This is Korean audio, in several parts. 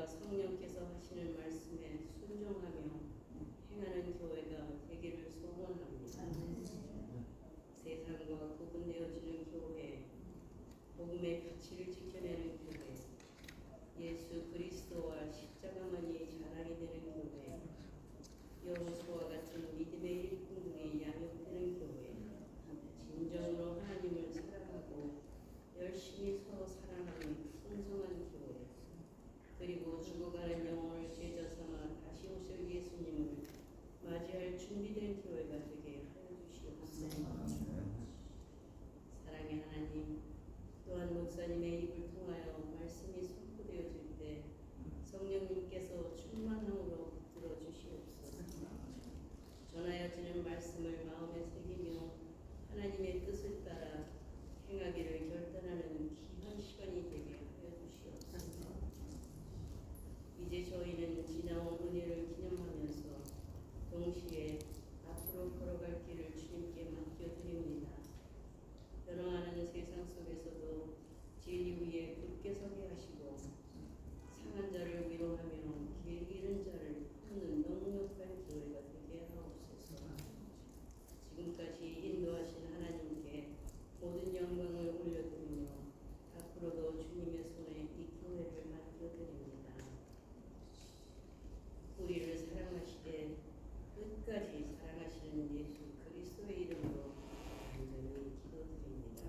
하나님과 성령께서 하시는 말씀에 순종하며 행하는 교회가 되기를 소원합니다. 세상과 구분되어지는 교회, 복음의 가치를 지켜내는 교회, 예수 그리스도와 십자가만이 자랑이 되는 교회, 여호수아와 같은 믿음의 일꾼들이 양육되는 교회, 진정으로 하나님을 사랑하고 열심히 서로 사랑하는 풍성한 교회, 그리고 죽어가는 영혼을 제자 삼아 다시 오실 예수님을 맞이할 준비된 교회가 되게 하여 주시옵소서. 사랑의 하나님, 또한 목사님의 입을 통하여 말씀이 선포되어질 때 성령님께서 충만함으로 붙들어 주시옵소서. 전하여지는 말씀을 마음에 새기며 하나님의 뜻을 따라 행하기를 결단하는 귀한 시간이 되게 하여 주시옵소서. 이제 저희는 지나온 은혜를 기념하면서 동시에 앞으로 걸어갈 길을 주님께 맡겨드립니다. 변화하는 세상 속에서도 진리 위에 굳게 서게 하시고 상한 자를 위로하며 길 잃은 자를 찾는 넉넉한 교회가 되게 하옵소서. 지금까지 인도하신 하나님께 모든 영광을 올려드리며 앞으로도 주님의 손에 이 교회를 맡겨드립니다. 우리를 사랑하시되 끝까지 사랑하시는 예수 그리스도의 이름으로 간절히 기도드립니다.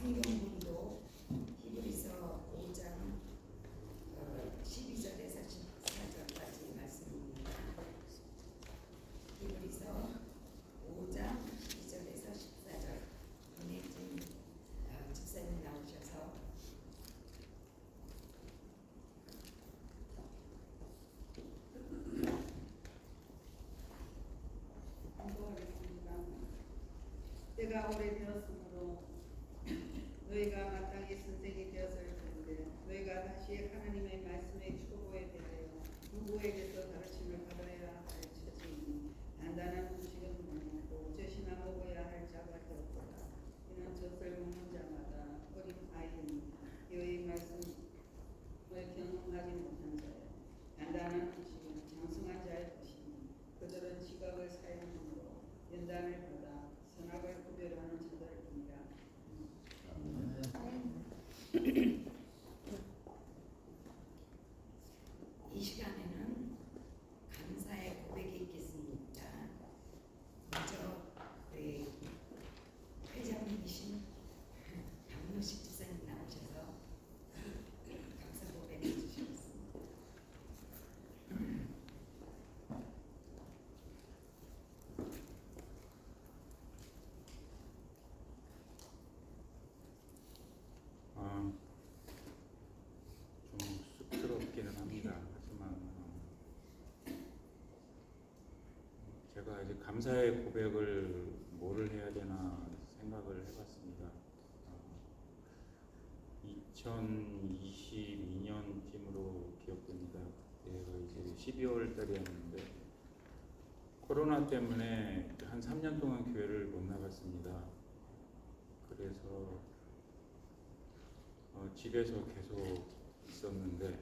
성경문도 히브리서 5장 12절에서 14절까지 말씀입니다. 히브리서 5장 12절에서 14절. 김혜진 집사님 나오셔서 공부하겠습니다. 때가 오래되었으므로 너희가 마땅히 선생이 되었을 텐데 너희가 다시 하나님의 말씀의 초보에 대하여 누구에게서 가르침을 받아야 가르쳐지니 단단한 음식은 먹고 젖이나 먹어야 할 자가 되었도다. 이는 젖을 먹는 자마다 어린 아이니 여호와의 말씀을 경험하지 못한 자요. 단단한 음식은 장성한 자의 것이니 그들은 지각을 사용함으로 연단을 받아 선악을 구별하는 자들입니다. 이 시간에는 감사의 고백이 있겠습니다. 먼저 우리 회장님이신 박노식 집사님 나오셔서 감사 고백해 주시겠습니다. 좀 쑥스럽기는 합니다. 하지만 제가 이제 감사의 고백을 뭐를 해야 되나 생각을 해봤습니다. 2022년쯤으로 기억됩니다. 그때가 이제 12월 달이었는데 코로나 때문에 한 3년 동안 교회를 못 나갔습니다. 그래서 집에서 계속 있었는데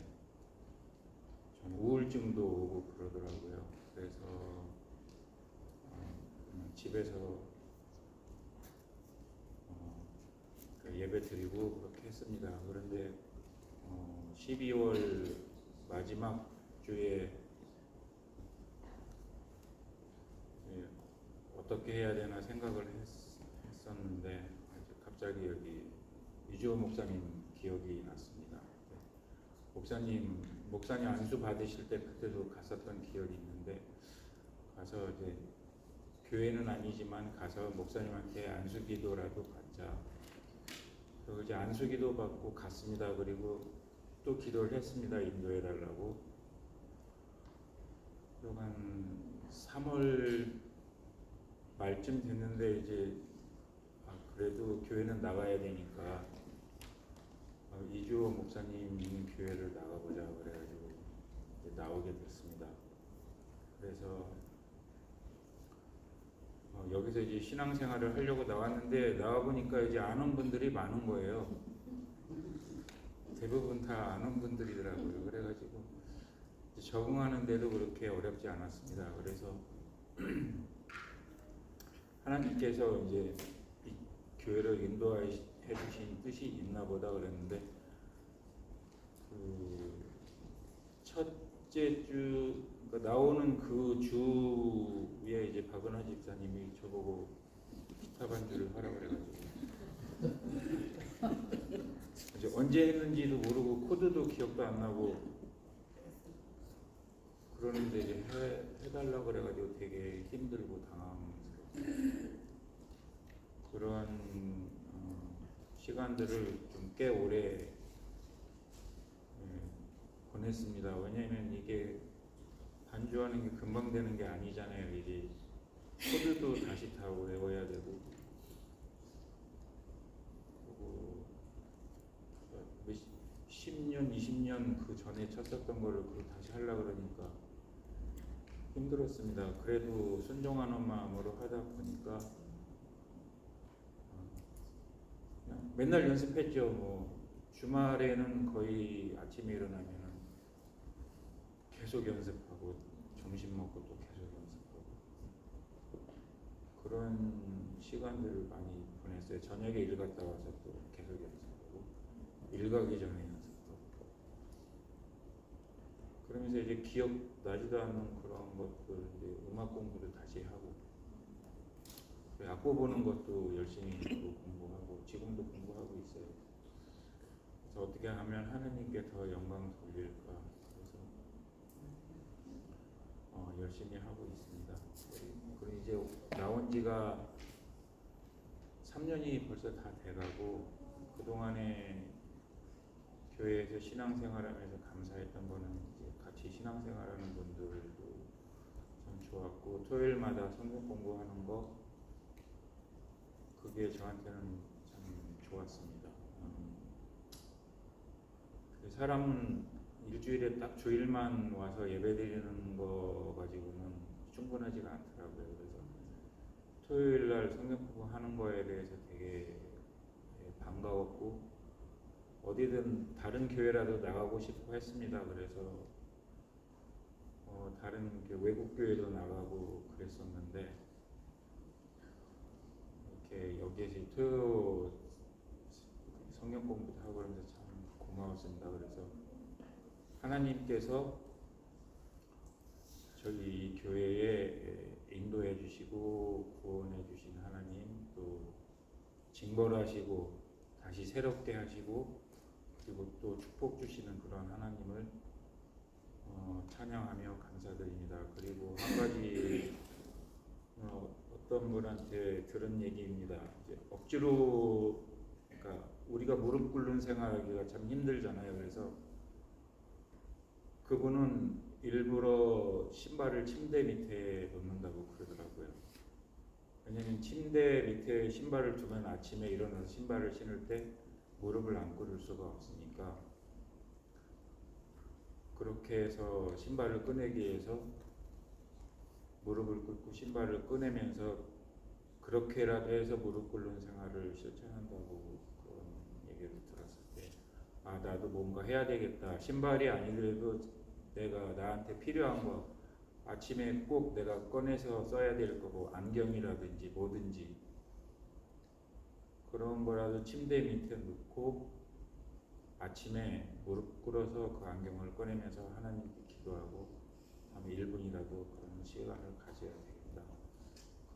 좀 우울증도 오고 그러더라고요. 그래서 그냥 집에서 예배 드리고 그렇게 했습니다. 그런데 12월 마지막 주에 어떻게 해야 되나 생각을 했었는데 갑자기 여기 유지호 목사님 기억이 났습니다. 목사님 안수 받으실 때 그때도 갔었던 기억이 있는데 가서 이제 교회는 아니지만 가서 목사님한테 안수 기도라도 받자 이제 안수기도 받고 갔습니다. 그리고 또 기도를 했습니다. 인도해 달라고. 그리고 한 3월 말쯤 됐는데 이제 그래도 교회는 나가야 되니까 이주호 목사님 있는 교회를 나가보자 그래가지고 이제 나오게 됐습니다. 그래서 여기서 이제 신앙생활을 하려고 나왔는데 나와 보니까 이제 아는 분들이 많은 거예요. 대부분 다 아는 분들이더라고요. 그래가지고 이제 적응하는데도 그렇게 어렵지 않았습니다. 그래서 하나님께서 이제 이 교회를 인도해 주신 뜻이 있나 보다 그랬는데 그 첫째 주 그러니까 나오는 그 주에 이제 박은하 집사님이 저보고 기타 반주를 하라 그래가지고 이제 언제 했는지도 모르고 코드도 기억도 안 나고 그러는데 이제 해달라 그래가지고 되게 힘들고 당황스럽고 그런 시간들을 좀 꽤 오래 보냈습니다. 왜냐하면 이게 반주하는 게 금방 되는 게 아니잖아요. 이제 코드도 다시 다 외워야 되고 그리고 10년, 20년 그 전에 쳤었던 거를 그걸 다시 하려고 그러니까 힘들었습니다. 그래도 순종하는 마음으로 하다 보니까 그냥 맨날 연습했죠. 뭐 주말에는 거의 아침에 일어나면은 계속 연습하고 점심 먹고 또 계속 연습하고 그런 시간들을 많이 보냈어요. 저녁에 일 갔다 와서 또 계속 연습하고 일 가기 전에 연습하고 그러면서 이제 기억 나지도 않는 그런 것들 이제 음악 공부도 다시 하고 악보 보는 것도 열심히 또 공부하고 지금도 공부하고 있어요. 그래서 어떻게 하면 하느님께 더 영광 돌릴까 그래서 열심히 하고 있습니다. 그리고 이제 나온 지가 3년이 벌써 다 돼가고 그동안에 교회에서 신앙생활하면서 감사했던 거는 이제 같이 신앙생활하는 분들도 참 좋았고 토요일마다 성경 공부하는 거 그게 저한테는 참 좋았습니다. 사람은 일주일에 딱 주일만 와서 예배드리는 거 가지고는 충분하지가 않더라고요. 그래서 토요일 날 성경 공부하는 거에 대해서 되게 반가웠고 어디든 다른 교회라도 나가고 싶어 했습니다. 그래서 다른 외국 교회도 나가고 그랬었는데 이렇게 여기에서 토요 성경 공부도 하고 그러면서 참 고마웠습니다. 그래서 하나님께서 저희 이 교회에 인도해 주시고 구원해 주신 하나님 또 징벌하시고 다시 새롭게 하시고 그리고 또 축복 주시는 그런 하나님을 찬양하며 감사드립니다. 그리고 한 가지 어떤 분한테 들은 얘기입니다. 이제 억지로 그러니까 우리가 무릎 꿇는 생활하기가 참 힘들잖아요. 그래서 그분은 일부러 신발을 침대 밑에 놓는다고 그러더라고요. 왜냐면 침대 밑에 신발을 두면 아침에 일어나서 신발을 신을 때 무릎을 안 꿇을 수가 없으니까 그렇게 해서 신발을 꺼내기 위해서 무릎을 꿇고 신발을 꺼내면서 그렇게라도 해서 무릎 꿇는 생활을 실천한다고 그런 얘기를 들었을 때 나도 뭔가 해야 되겠다. 신발이 아니더라도 내가 나한테 필요한 거 아침에 꼭 내가 꺼내서 써야 될 거고 안경이라든지 뭐든지 그런 거라도 침대 밑에 놓고 아침에 무릎 꿇어서 그 안경을 꺼내면서 하나님께 기도하고 한 1분이라도 그런 시간을 가져야 되겠다.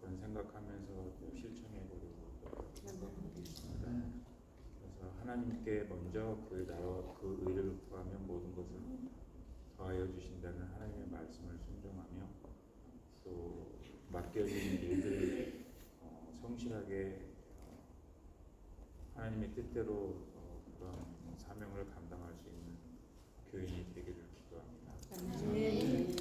그런 생각하면서 또 실천해 보려고 생각하고 있습니다. 그래서 하나님께 먼저 그 나라 그 의를 구하면 모든 것을 더하여 주신다는 하나님의 말씀을 순종하며 또 맡겨진 일들을 성실하게 하나님의 뜻대로 그런 사명을 감당할 수 있는 교인이 되기를 기도합니다. 네.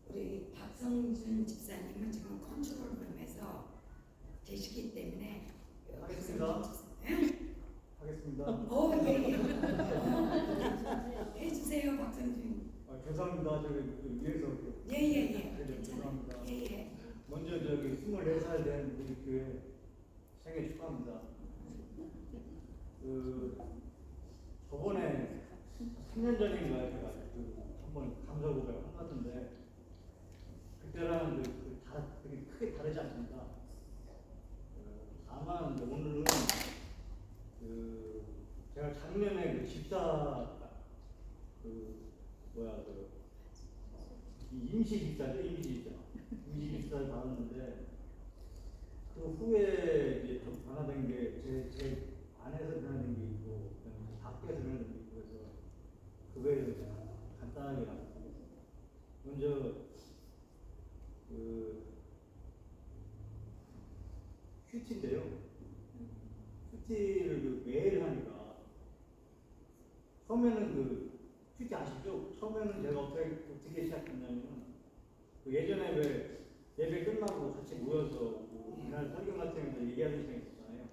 우리 박성준 집사님은 지금 컨트롤룸에서 계시기 때문에 하겠습니다. 예? 하겠습니다. 예. 해주세요, 박성준. 죄송합니다. 저기 위에서 예예예. 죄송합니다. 예예. 먼저 저기 24살 된 우리 교회 생일 축하합니다. 저번에 3년 전인가 제가 한번 감사 고백을 한 것 같은데 그때랑 되게 크게 다르지 않습니다. 다만 오늘은 제가 작년에 집사 임시 집사를 받았는데 그 후에 이제 좀 변화된 게 제 안에서 변화된 게 있고 밖에서 변화된 게 있고 그래서 그거에 대해서 간단하게 말씀드리겠습니다. 먼저 큐티인데요. 큐티를 매일 하니까 처음에는 큐티 아시죠? 처음에는 제가 어떻게 시작했냐면 예전에 왜 예배 끝나고 같이 모여서 그날 설교 같은 거 얘기하는 시간이 있었잖아요.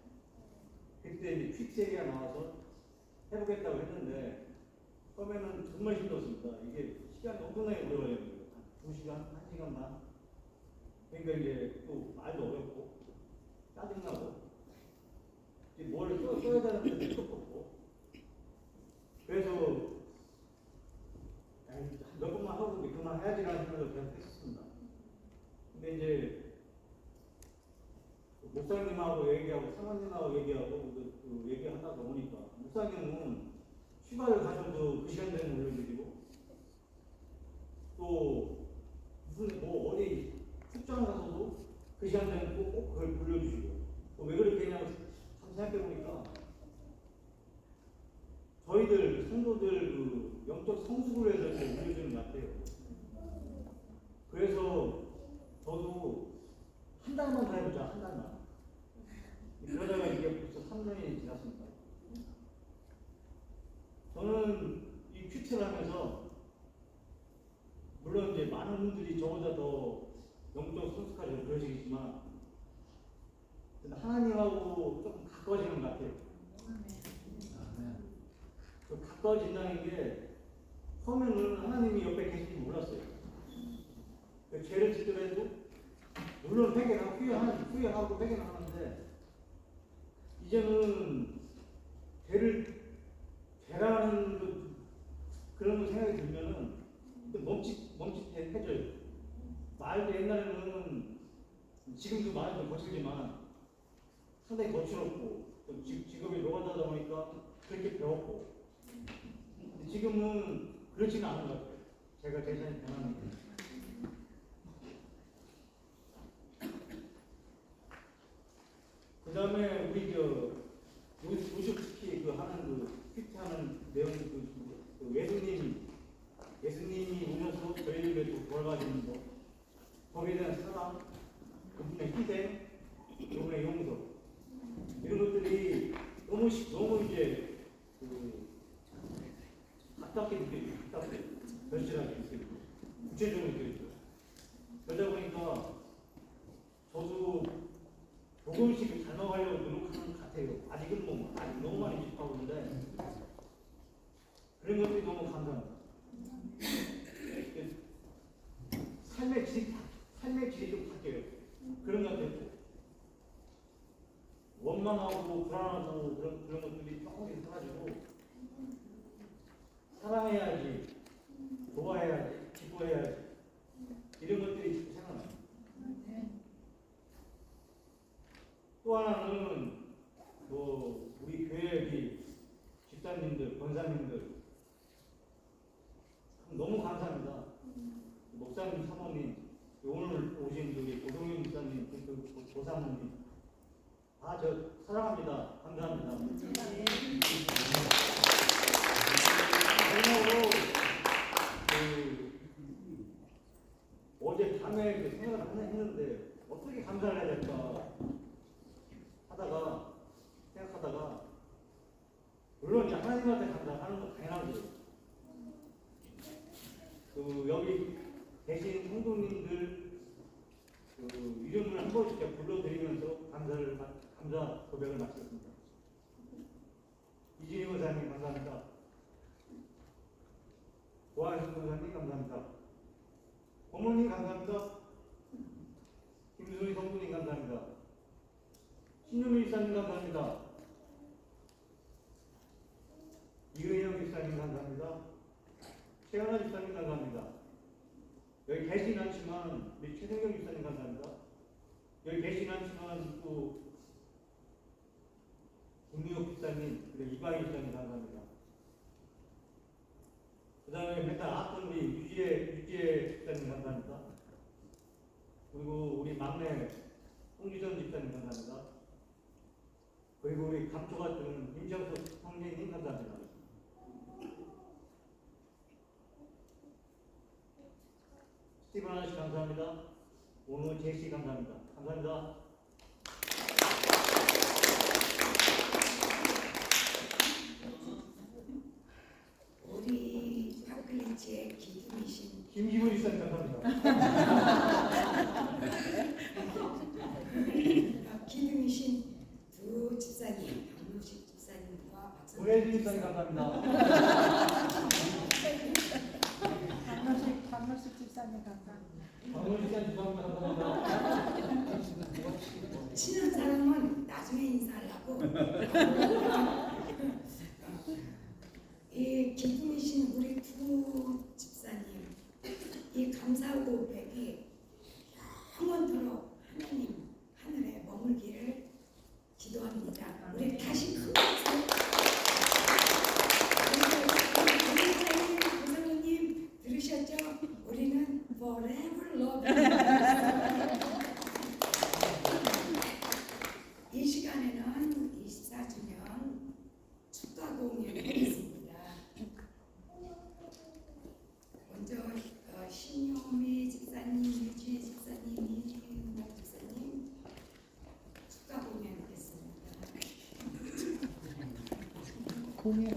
그때 이제 큐티 얘기가 나와서 해보겠다고 했는데 처음에는 정말 힘들었습니다. 이게 시간이 엄청나게 오래 걸려요. 2시간, 1시간 반. 그러니까 이제 또 말도 어렵고 짜증나고 뭘 써야 되는데 뜻도 없고 그래서 몇 번만 하고 그만해야지라는 생각을 계속 했었습니다. 근데 이제 목사님하고 얘기하고 사모님하고 얘기하고 얘기하다 보니까 목사님은 휴가를 가셔도 그 시간 되면 올려주시고 또 무슨 어디 출장 가서도 그 시간 되면 꼭 그걸 불러주시고 왜 그렇게 했냐고 참 생각해보니까 저희들 성도들 영적 성숙을 해서 이렇게 올려주는 것 같아요. 그래서 저도 한 달만 더 해보자, 한 달만. 그러다가 이게 벌써 3년이 지났습니다. 저는 이 큐티를 하면서 물론 이제 많은 분들이 저보다 더 영적 성숙하시고 그러시겠지만 하나님하고 조금 가까워지는 것 같아요. 그 가까워진다는 게 처음에는 하나님이 옆에 계신지 몰랐어요. 죄를 짓더라도 물론 후회하고 회개는 하는데 이제는 죄라는 그런 생각이 들면은 멈칫해져요. 말도 옛날에는 지금도 말이 좀 거칠지만 상당히 거칠었고 직업이 노가다다 보니까 그렇게 배웠고 지금은 그렇지는 않은 것 같아요. 제가 제 자신이 변하는 게. 그 다음에 우리 요즘 특히 하는 큐티하는 내용 예수님이 오면서 저희에게 돌아가시는 거, 거기에 대한 사랑, 그분의 희생, 그분의 용서 이런 것들이 너무 이제 가깝게 느껴져요. 가깝게 절실하게 느껴지고 구체적으로 느껴져요. 그러다 보니까 저도 조금씩 닮아가려고 노력하는 것 같아요. 아직은 아직 너무 많이 집하고 있는데 그런 것들이 너무 감사합니다. 삶의 질이 좀 바뀌어요. 그런 것 같아요. 원망하고 불안하고 그런 것들이 조금씩 사라지고 사랑해야지, 좋아해야지, 기뻐해야지 이런 것들이 생각나요. 또 하나는 우리 교회 집사님들, 권사님들 너무 감사합니다. 목사님, 사모님, 오늘 오신 우리 고동현 목사님, 고사모님 다 저 사랑합니다. 감사합니다. 마지막으로 어제 밤에 그 생각을 하나 했는데 어떻게 감사를 해야 될까 하다가 생각하다가 물론 이제 하나님한테 감사하는 건 당연하죠. 그 여기 계신 성도님들 그 이름을 한 번씩 불러드리면서 감사 고백을 마쳤습니다. 이진희 권사님 감사합니다. 고한수 권사님 감사합니다. 어머님 감사합니다. 김수희 성도님 감사합니다. 신유미 집사님 감사합니다. 이은영 집사님 감사합니다. 최연아 집사님 감사합니다. 여기 계시진 않지만 우리 최승경 집사님 감사합니다. 여기 계시진 않지만 또 김미옥 집사님 그리고 이광희 집사님 감사합니다. 그 다음에 맨날 왔던 우리 유지혜 집사님 감사합니다. 그리고 우리 막내 홍기전 집사님 감사합니다. 그리고 우리 감초가 주는 임정석 형제님 감사합니다. 스티븐 아저씨 감사합니다. 오늘 제시 감사합니다. 감사합니다. 우리 파클리치의 기둥이신 김기문 집사님 감사합니다. 기둥이신 두 집사님, 박노식 집사님과 박성준 오래진 집사님 감사합니다. 박노식 집사님 감사합니다. 박노식 집사님 감사합니다. 친한 사람은 나중에 인사를 하고 이 기둥이신 우리 두 집사님 이 감사 고백이 영원토록 하나님 하늘에 머물기를 기도합니다. 우리 다시 큰 박수. 우리 고성님 들으셨죠? 우리는 forever love you. 이 시간에는 24주년 축가 공연이 있습니다. 먼저 신요미 집사님, 유지 집사님, 이은옥 집사님 축가 공연하겠습니다. 공연.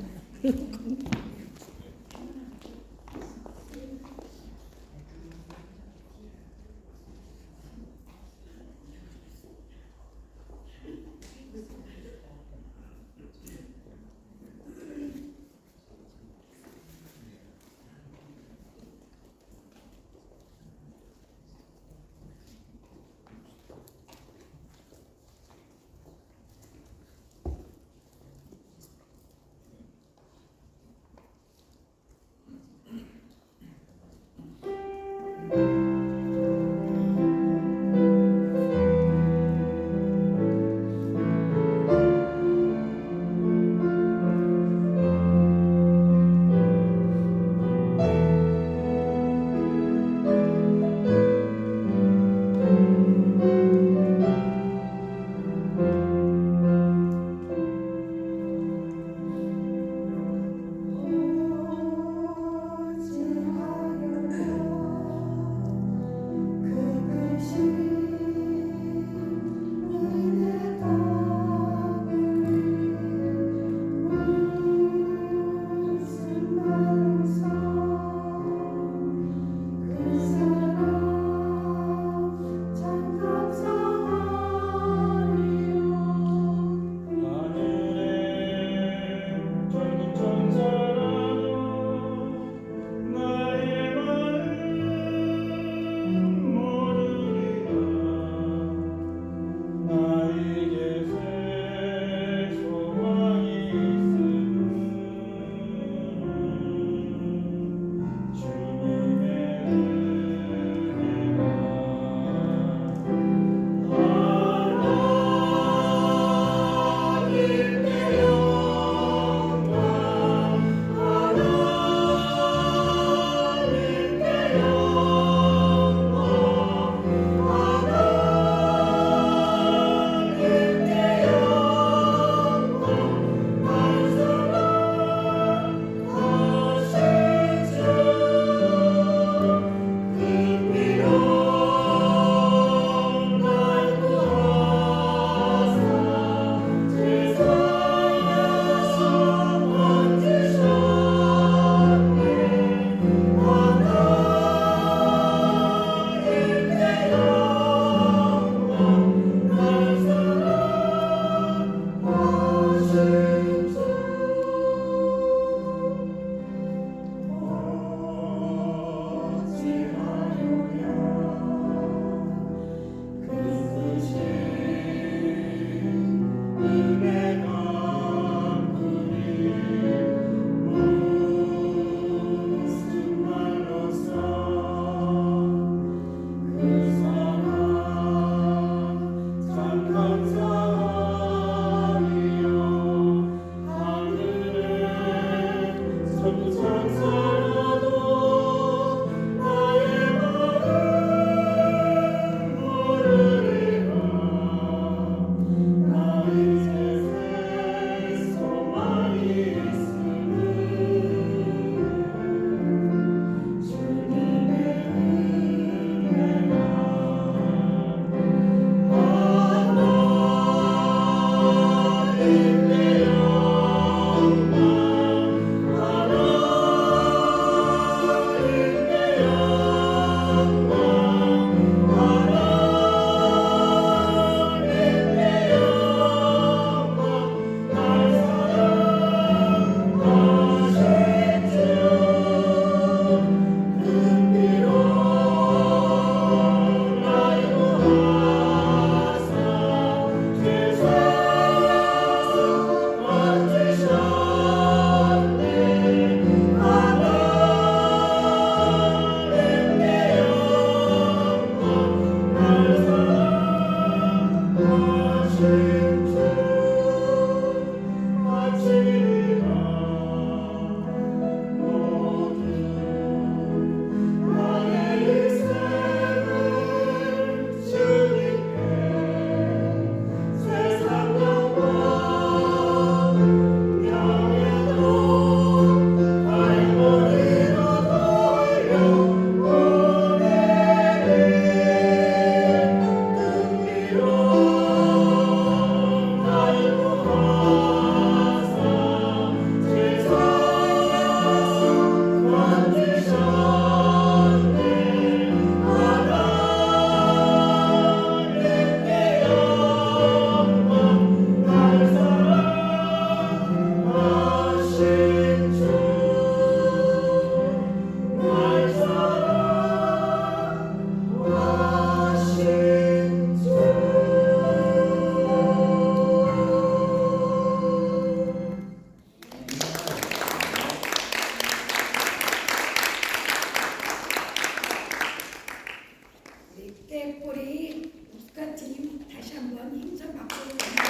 10대 꼬리 국가팀 다시 한번 힘찬 박수를 드립니다.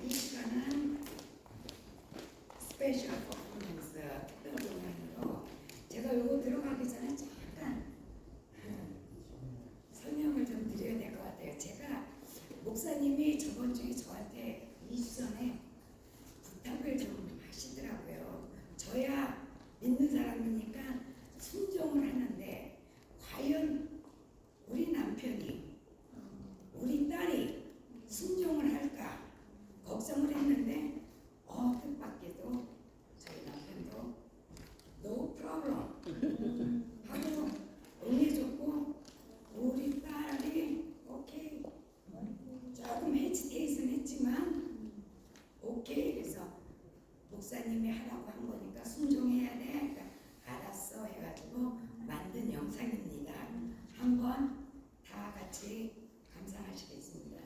이 시간은 스페셜 퍼포먼스 특별 공연으로 제가 요거 들어가기 전에 잠깐 설명을 좀 드려야 될 것 같아요. 제가 목사님이 저번 주에 저한테 2주 전에 부탁을 좀 하시더라고요. 저야 믿는 사람이니까 순종을 하는데 과연 우리 남편이 우리 딸이 순종을 할까 걱정을 했는데 뜻밖에도 저희 남편도 no problem 하고 응해줬고 우리 딸이 오케이 조금 헤지테이션 했지만 오케이 그래서 목사님이 하라고 한 거니까 순종해야 돼. 그러니까 알았어 해가지고 만든 영상입니다. 한번 다 같이 감상하시겠습니다.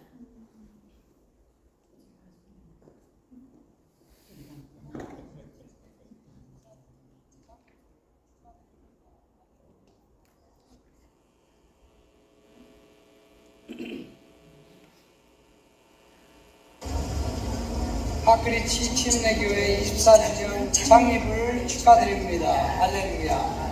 하크리치 침례교회 24주년 창립을 축하드립니다. 할렐루야.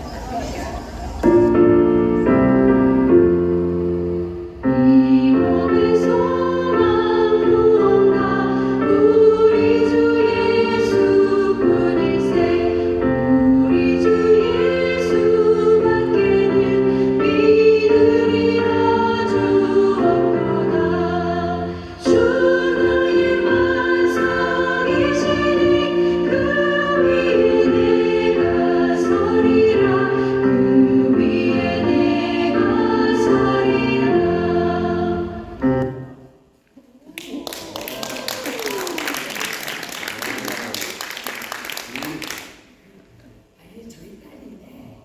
저희 딸인데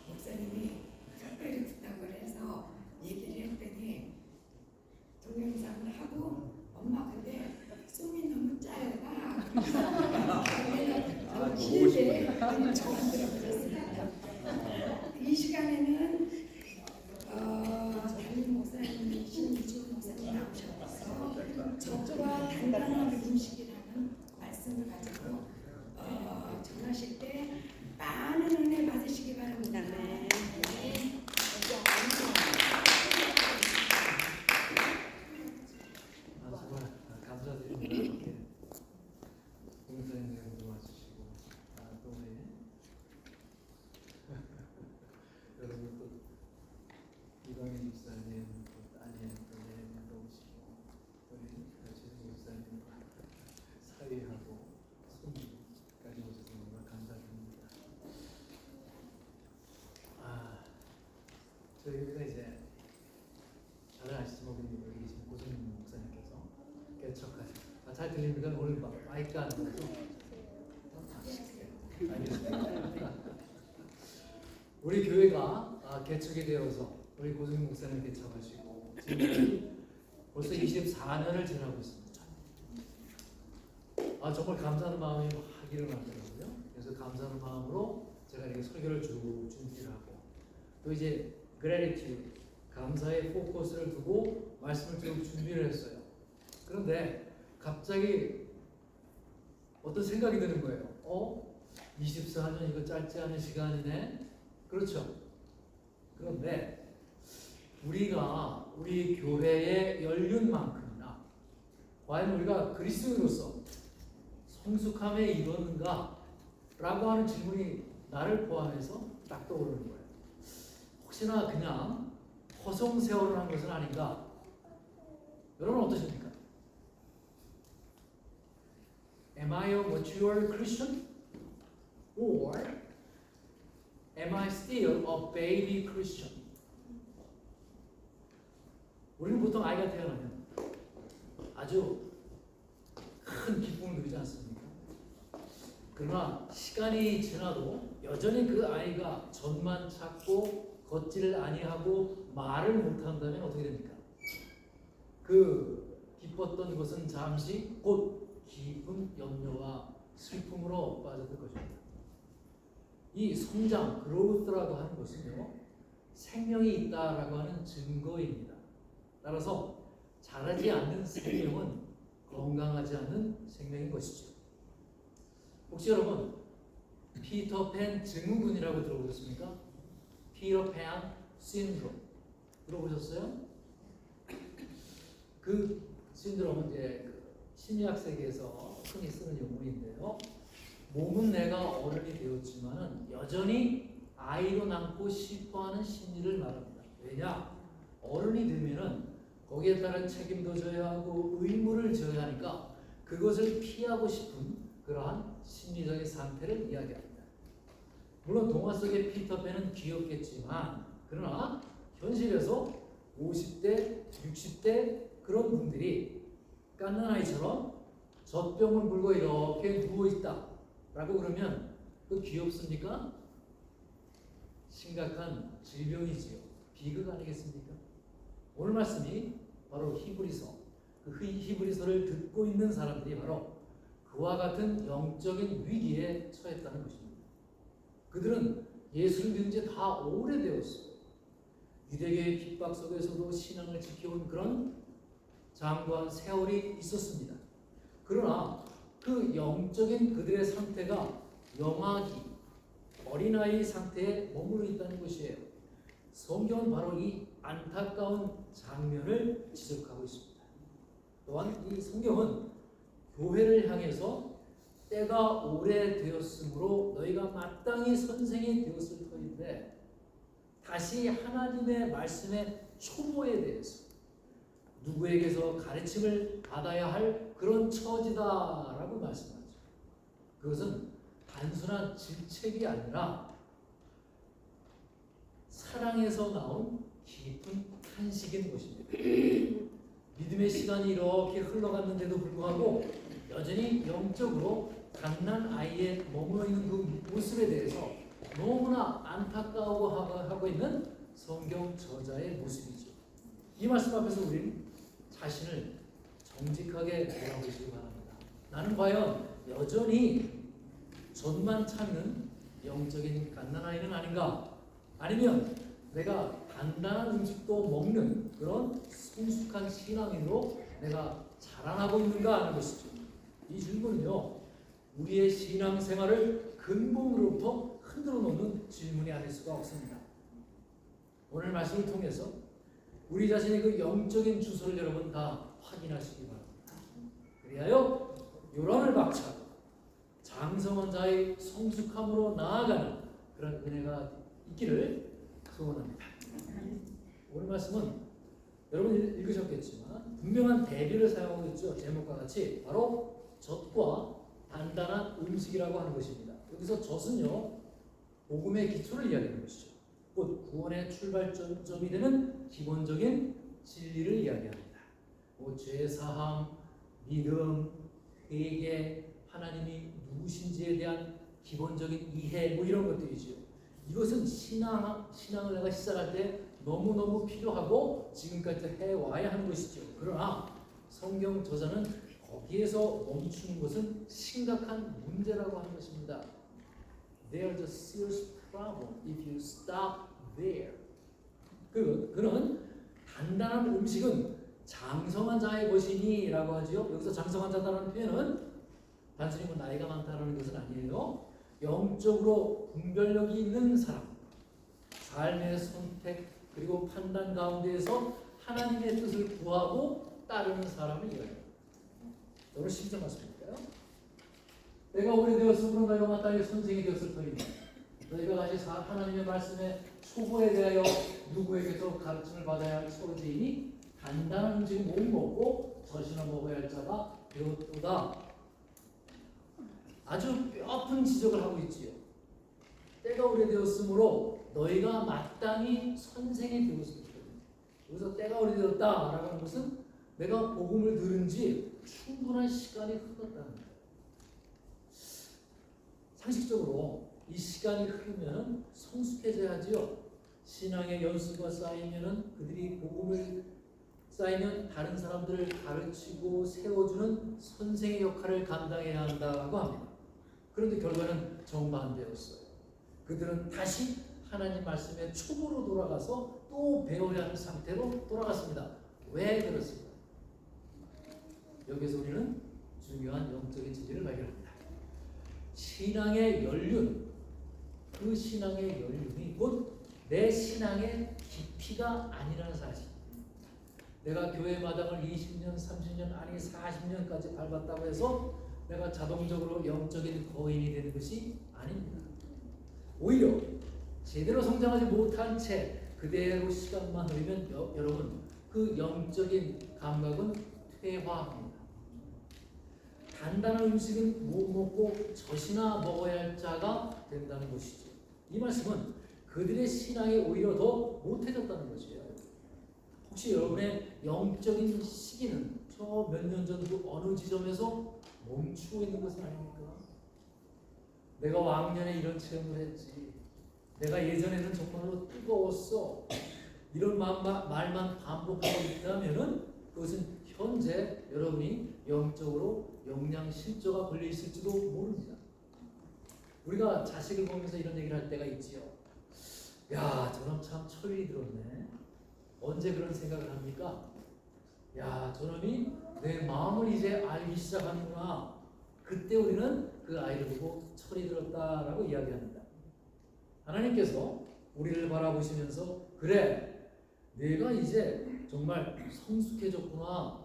목사님이 특별히 부탁을 해서 얘기를 했더니 동영상을 하고 엄마 근데 숨이 너무 짧아 길게 저만 들어보셨습니다. 이 시간에는 담임 목사님 신미주 목사님 나오셔서 적과 단단한 음식이라는 말씀을 가지고 전하실 때 많은 은혜 받으시기 바랍니다. 네. 정말 감사드립니다. 봉사님 도와주시고 또 우리 여러분 또 이광희 집사님 또 따님 또 내년도 오시고 우리 최승 목사님과 사회하고 손까지 오셔서 정말 감사드립니다. 저희가 이제 다들 아시지만 우리 여기 계신 고승민 목사님께서 개척하신 잘 들립니까? 오늘 마이크 안 들어서 알겠습니다. 우리 교회가 개척이 되어서 우리 고승민 목사님 개척하시고 지금 벌써 24년을 지나고 있습니다. 정말 감사하는 마음이 막 일어나더라고요. 그래서 감사하는 마음으로 제가 이렇게 설교를 준비를 하고 또 이제 gratitude 감사의 포커스를 두고 말씀을 좀 준비를 했어요. 그런데 갑자기 어떤 생각이 드는 거예요. 24년 이거 짧지 않은 시간이네. 그렇죠. 그런데 우리가 우리 교회의 연륜만큼이나 과연 우리가 그리스도인으로서 성숙함에 이르는가? 라고 하는 질문이 나를 포함해서 딱 떠오르는 거예요. 혹시나 그냥 허송세월을 한 것은 아닌가? 여러분 어떠십니까? Am I a mature Christian? Or am I still a baby Christian? 우리는 보통 아이가 태어나면 아주 큰 기쁨을 누리지 않습니까? 그러나 시간이 지나도 여전히 그 아이가 젖만 찾고 걷지를 아니하고 말을 못한다면 어떻게 됩니까? 그 기뻤던 것은 잠시 곧 깊은 염려와 슬픔으로 빠져들 것입니다. 이 성장, growth라고 하는 것은요, 생명이 있다라고 하는 증거입니다. 따라서 자라지 않는 생명은 건강하지 않은 생명인 것이죠. 혹시 여러분 피터팬 증후군이라고 들어보셨습니까? 피터팬 신드롬 들어보셨어요? 그 신드롬은 이제 심리학 세계에서 흔히 쓰는 용어인데요. 몸은 내가 어른이 되었지만은 여전히 아이로 남고 싶어하는 심리를 말합니다. 왜냐? 어른이 되면은 거기에 따른 책임도 져야 하고 의무를 져야 하니까 그것을 피하고 싶은 그러한 심리적인 상태를 이야기합니다. 물론 동화 속의 피터팬은 귀엽겠지만 그러나 현실에서 50대, 60대 그런 분들이 갓난아이처럼 젖병을 물고 이렇게 누워있다 라고 그러면 그 귀엽습니까? 심각한 질병이지요. 비극 아니겠습니까? 오늘 말씀이 바로 히브리서, 그 히브리서를 듣고 있는 사람들이 바로 그와 같은 영적인 위기에 처했다는 것입니다. 그들은 예수를 믿은 지 다 오래되었어요. 유대교의 핍박 속에서도 신앙을 지켜온 그런 장구한 세월이 있었습니다. 그러나 그 영적인 그들의 상태가 영아기, 어린아이 상태에 머무르 있다는 것이에요. 성경은 바로 이 안타까운 장면을 지적하고 있습니다. 또한 이 성경은 교회를 향해서 때가 오래되었으므로 너희가 마땅히 선생이 되었을 터인데 다시 하나님의 말씀의 초보에 대해서 누구에게서 가르침을 받아야 할 그런 처지다라고 말씀하죠. 그것은 단순한 질책이 아니라 사랑에서 나온 깊은 탄식인 것입니다. 믿음의 시간이 이렇게 흘러갔는데도 불구하고 여전히 영적으로 갓난 아이에 머물러 있는 그 모습에 대해서 너무나 안타까워하고 있는 성경 저자의 모습이죠. 이 말씀 앞에서 우리는 자신을 정직하게 돌아보시기 바랍니다. 나는 과연 여전히 젖만 찾는 영적인 갓난아이는 아닌가? 아니면 내가 단단한 음식도 먹는 그런 성숙한 신앙인으로 내가 자라나고 있는가 하는 것이죠. 이 질문은요, 우리의 신앙생활을 근본으로부터 흔들어 놓는 질문이 아닐 수가 없습니다. 오늘 말씀을 통해서 우리 자신의 그 영적인 주소를 여러분 다 확인하시기 바랍니다. 그리하여 요란을 박차고 장성한 자의 성숙함으로 나아가는 그런 은혜가 있기를 소원합니다. 오늘 말씀은 여러분 읽으셨겠지만 분명한 대비를 사용하고 있죠. 제목과 같이 바로 젖과 단단한 음식이라고 하는 것입니다. 여기서 젖은요, 복음의 기초를 이야기하는 것이죠. 곧 구원의 출발점이 되는 기본적인 진리를 이야기합니다. 죄사함, 믿음, 회개, 하나님이 누구신지에 대한 기본적인 이해 이런 것들이죠. 이것은 신앙을 내가 시작할 때 너무너무 필요하고 지금까지 해와야 하는 것이죠. 그러나 성경 저자는 거기에서 멈추는 것은 심각한 문제라고 하는 것입니다. There's a serious problem if you stop there. 그는 단단한 음식은 장성한 자의 것이니 라고 하죠. 여기서 장성한 자다라는 표현은 단순히 뭐 나이가 많다는 것은 아니에요. 영적으로 분별력이 있는 사람, 삶의 선택 그리고 판단 가운데에서 하나님의 뜻을 구하고 따르는 사람을 이야기합니다. 오늘 10절 말씀일까요? 내가 오래되었으므로 너희가 마땅히 선생이 되었을 터이니 너희가 다시 하나님의 말씀에 초보에 대하여 누구에게서 가르침을 받아야 할 처지이니 단단한 음식을 못 먹고 젖이나 먹어야 할 자가 되었도다. 아주 뼈아픈 지적을 하고 있지요. 때가 오래되었으므로 너희가 마땅히 선생이 되었을 터이니 여기서 때가 오래되었다라고 하는 것은 내가 복음을 들은 지 충분한 시간이 흘렀다는 거예요. 상식적으로 이 시간이 흐르면 성숙해져야지요. 신앙의 연수가 쌓이면은 그들이 복음을 쌓이면 다른 사람들을 가르치고 세워주는 선생의 역할을 감당해야 한다고 합니다. 그런데 결과는 정반대였어요. 그들은 다시 하나님 말씀의 초보로 돌아가서 또 배워야 하는 상태로 돌아갔습니다. 왜 그렇습니까? 여기서 우리는 중요한 영적인 진리를 발견합니다. 신앙의 연륜, 그 신앙의 연륜이 곧 내 신앙의 깊이가 아니라는 사실. 내가 교회 마당을 20년, 30년, 아니 40년까지 밟았다고 해서 내가 자동적으로 영적인 거인이 되는 것이 아닙니다. 오히려 제대로 성장하지 못한 채 그대로 시간만 흐르면 여러분 그 영적인 감각은 퇴화합니다. 단단한 음식은 못 먹고 젖이나 먹어야 할 자가 된다는 것이죠. 이 말씀은 그들의 신앙이 오히려 더 못해졌다는 것이에요. 혹시 여러분의 영적인 시기는 저 몇 년 전 그 어느 지점에서 멈추고 있는 것은 아닙니까? 내가 왕년에 이런 체험을 했지. 내가 예전에는 정말로 뜨거웠어. 이런 말만 반복하고 있다면은 그것은 현재 여러분이 영적으로 영양 실조가 걸려 있을지도 모릅니다. 우리가 자식을 보면서 이런 얘기를 할 때가 있지요. 야, 저놈 참 철이 들었네. 언제 그런 생각을 합니까? 야, 저놈이 내 마음을 이제 알기 시작하는구나. 그때 우리는 그 아이를 보고 철이 들었다라고 이야기합니다. 하나님께서 우리를 바라보시면서 그래, 내가 이제 정말 성숙해졌구나.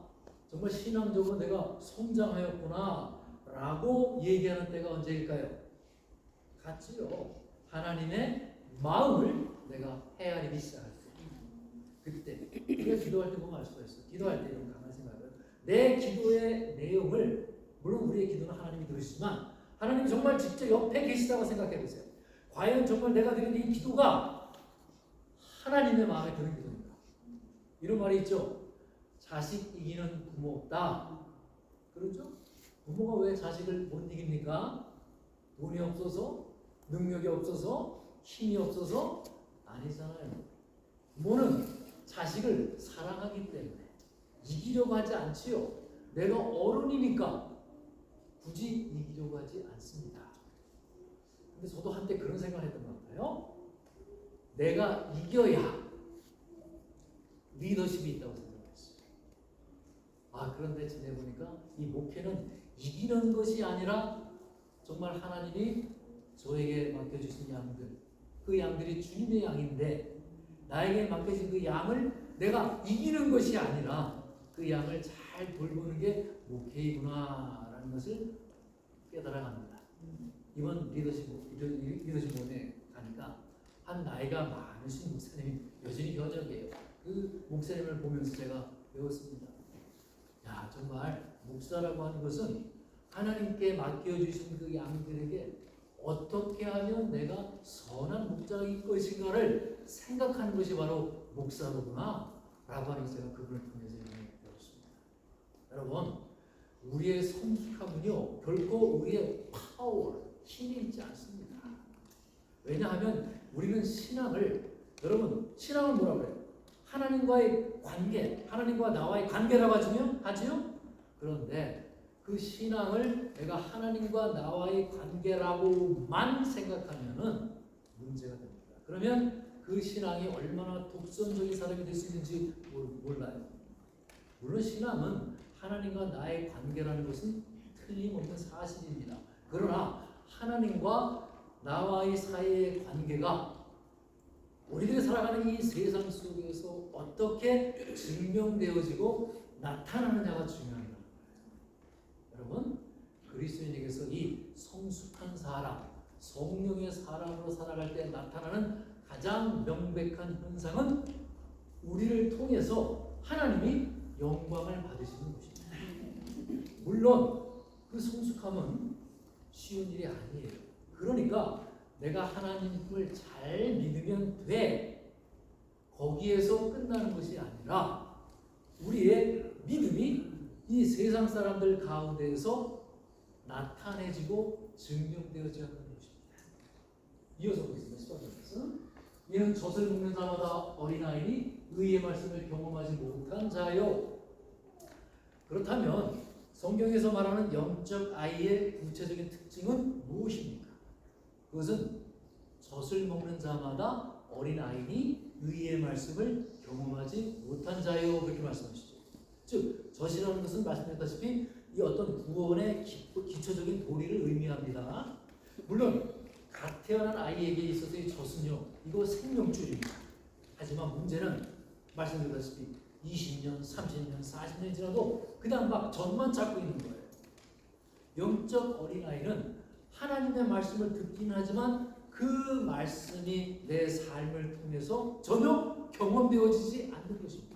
정말 신앙적으로 내가 성장하였구나 라고 얘기하는 때가 언제일까요? 같지요. 하나님의 마음을 내가 헤아리기 시작할 때. 그때 우리가 기도할 때 보면 알 수가 있어. 기도할 때 이런 강한 생각을 내 기도의 내용을 물론 우리의 기도는 하나님이 들으시지만 하나님이 정말 직접 옆에 계시다고 생각해 보세요. 과연 정말 내가 드리는 이 기도가 하나님의 마음에 드는 기도인가? 이런 말이 있죠. 자식 이기는 부모 없다. 그렇죠? 부모가 왜 자식을 못 이깁니까? 돈이 없어서? 능력이 없어서? 힘이 없어서? 아니잖아요. 부모는 자식을 사랑하기 때문에 이기려고 하지 않지요. 내가 어른이니까 굳이 이기려고 하지 않습니다. 근데 저도 한때 그런 생각을 했던 것 같아요. 내가 이겨야 리더십이 있다고 생각했어요. 아, 그런데 지내보니까 이 목회는 이기는 것이 아니라 정말 하나님이 저에게 맡겨주신 양들, 그 양들이 주님의 양인데 나에게 맡겨진 그 양을 내가 이기는 것이 아니라 그 양을 잘 돌보는 게 목회이구나라는 것을 깨달아갑니다. 이번 리더십 모임에 가니까 한 나이가 많으신 목사님이 여전히 현역이에요. 그 목사님을 보면서 제가 배웠습니다. 야, 정말 목사라고 하는 것은 하나님께 맡겨주신 그 양들에게 어떻게 하면 내가 선한 목자일 것인가를 생각하는 것이 바로 목사로구나 라고 하는 제가 그분을 통해서 배웠습니다. 여러분, 우리의 성숙함은요 결코 우리의 파워, 힘이 있지 않습니다. 왜냐하면 우리는 신앙을, 여러분 신앙은 뭐라고 해요? 하나님과의 관계, 하나님과 나와의 관계라고 하지요? 그런데 그 신앙을 내가 하나님과 나와의 관계라고만 생각하면은 문제가 됩니다. 그러면 그 신앙이 얼마나 독선적인 사람이 될 수 있는지 몰라요. 물론 신앙은 하나님과 나의 관계라는 것은 틀림없는 사실입니다. 그러나 하나님과 나와의 사이의 관계가 우리들이 살아가는 이 세상 속에서 어떻게 증명되어지고 나타나느냐가 중요합니다. 여러분, 그리스도인에게서 이 성숙한 사람, 성령의 사람으로 살아갈 때 나타나는 가장 명백한 현상은 우리를 통해서 하나님이 영광을 받으시는 것입니다. 물론 그 성숙함은 쉬운 일이 아니에요. 그러니까 내가 하나님을 잘 믿으면 돼. 거기에서 끝나는 것이 아니라 우리의 믿음이 이 세상 사람들 가운데에서 나타내지고 증명되어져야 하는 것입니다. 이어서 보겠습니다. 10절에서 이는 젖을 먹는 자마다 어린아이니 의의 말씀을 경험하지 못한 자요. 그렇다면 성경에서 말하는 영적 아이의 구체적인 특징은 무엇입니까? 그것은 젖을 먹는 자마다 어린아이니 의의 말씀을 경험하지 못한 자요. 그렇게 말씀하시죠. 즉 젖이라는 것은 말씀드렸다시피 이 어떤 구원의 기초적인 도리를 의미합니다. 물론 갓 태어난 아이에게 있어서의 젖은요, 이거 생명줄입니다. 하지만 문제는 말씀드렸다시피 20년, 30년, 40년 지나도 그냥 막 젖만 찾고 있는 거예요. 영적 어린아이는 하나님의 말씀을 듣긴 하지만 그 말씀이 내 삶을 통해서 전혀 경험되어지지 않는 것입니다.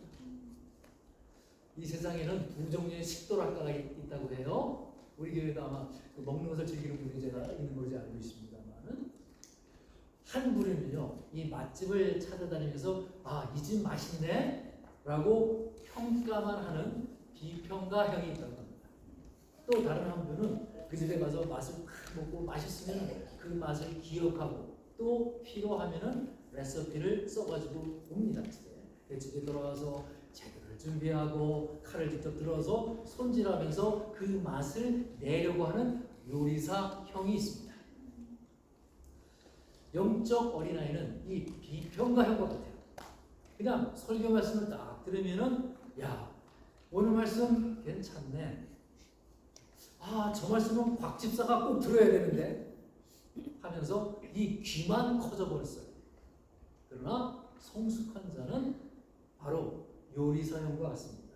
이 세상에는 두 종류의 식도락가가 있다고 해요. 우리 교회도 아마 그 먹는 것을 즐기는 분들이 제가 있는 걸로 알고 있습니다만은, 한 부류는요, 이 맛집을 찾아다니면서 이 집 맛있네 라고 평가만 하는 비평가형이 있다고 합니다. 또 다른 한 부류는 그 집에 가서 맛을 먹고 맛있으면 그 맛을 기억하고 또 필요하면은 레시피를 써가지고 옵니다. 집에 돌아와서 재료를 준비하고 칼을 직접 들어서 손질하면서 그 맛을 내려고 하는 요리사형이 있습니다. 영적 어린아이는 이 비평가형과 같아요. 그냥 설교 말씀을 딱 들으면은 오늘 말씀 괜찮네. 저 말씀은 곽 집사가 꼭 들어야 되는데 하면서 이 귀만 커져 버렸어요. 그러나 성숙한 자는 바로 요리사형과 같습니다.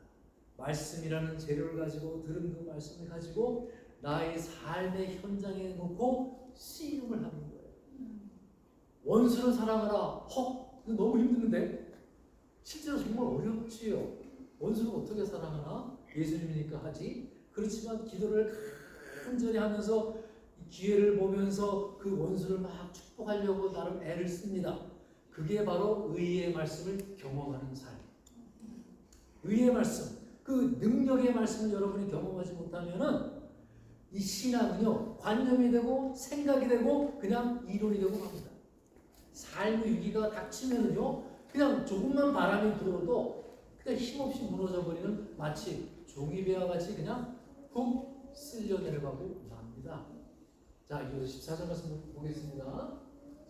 말씀이라는 재료를 가지고 들은 그 말씀을 가지고 나의 삶의 현장에 놓고 씨름을 하는 거예요. 원수를 사랑하라. 이거 너무 힘드는데? 실제로 정말 어렵지요. 원수를 어떻게 사랑하나? 예수님이니까 하지. 그렇지만 기도를 간절히 하면서 기회를 보면서 그 원수를 막 축복하려고 나름 애를 씁니다. 그게 바로 의의 말씀을 경험하는 삶. 의의 말씀, 그 능력의 말씀을 여러분이 경험하지 못하면은 이 신앙은요, 관념이 되고 생각이 되고 그냥 이론이 되고 합니다. 삶의 위기가 닥치면은요, 그냥 조금만 바람이 불어도 그냥 힘없이 무너져 버리는 마치 종이배와 같이 그냥 훅 쓸려 내려가고 맙니다. 자, 이어서 14절 말씀 보겠습니다.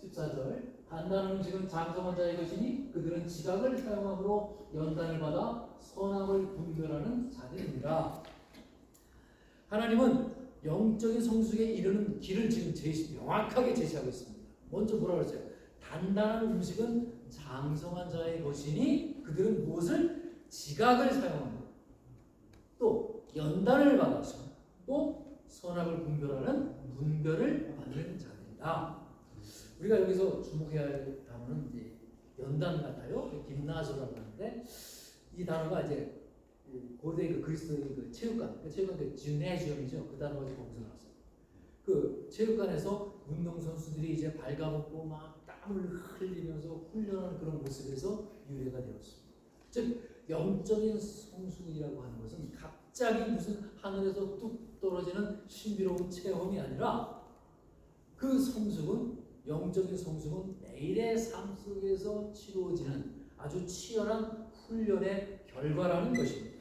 14절. 단단한 음식은 장성한 자의 것이니 그들은 지각을 사용함으로 연단을 받아 선악을 분별하는 자들입니다. 하나님은 영적인 성숙에 이르는 길을 지금 명확하게 제시하고 있습니다. 먼저 뭐라고 했어요? 단단한 음식은 장성한 자의 것이니 그들은 무엇을? 지각을 사용합니다. 또 연단을 받아서 또 선악을 분별하는 분별을 받는 자들이다. 우리가 여기서 주목해야 할 단어는 이제 연단 같아요. 김나소라고 하는데 이 단어가 이제 고대 그 그리스도의 그 체육관, 그 지네지엄이죠. 그 단어가 거기서 나왔어요. 그 체육관에서 운동선수들이 이제 발가벗고 막 땀을 흘리면서 훈련하는 그런 모습에서 유래가 되었습니다. 즉 영적인 성숙이라고 하는 것은 갑자기 무슨 하늘에서 뚝 떨어지는 신비로운 체험이 아니라 그 성숙은, 영적인 성숙은 매일의 삶 속에서 치루어지는 아주 치열한 훈련의 결과라는 것입니다.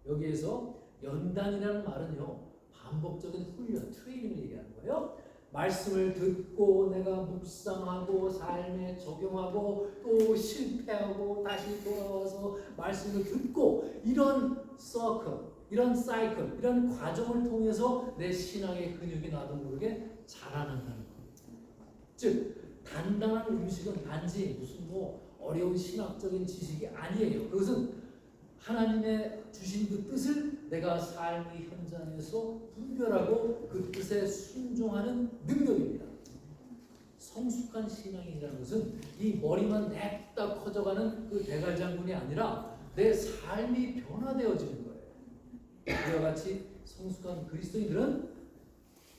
여기에서 연단이라는 말은요, 반복적인 훈련, 트레이닝을 얘기하는 거예요. 말씀을 듣고 내가 묵상하고 삶에 적용하고 또 실패하고 다시 돌아와서 말씀을 듣고 이런 서클, 이런 사이클, 이런 과정을 통해서 내 신앙의 근육이 나도 모르게 자라난다는 겁니다. 즉 단단한 음식은 단지 무슨 어려운 신학적인 지식이 아니에요. 그것은 하나님의 주신 그 뜻을 내가 삶의 현장에서 분별하고 그 뜻에 순종하는 능력입니다. 성숙한 신앙이라는 것은 이 머리만 냅다 커져가는 그 대갈장군이 아니라 내 삶이 변화되어지는 거예요. 이와 같이 성숙한 그리스도인들은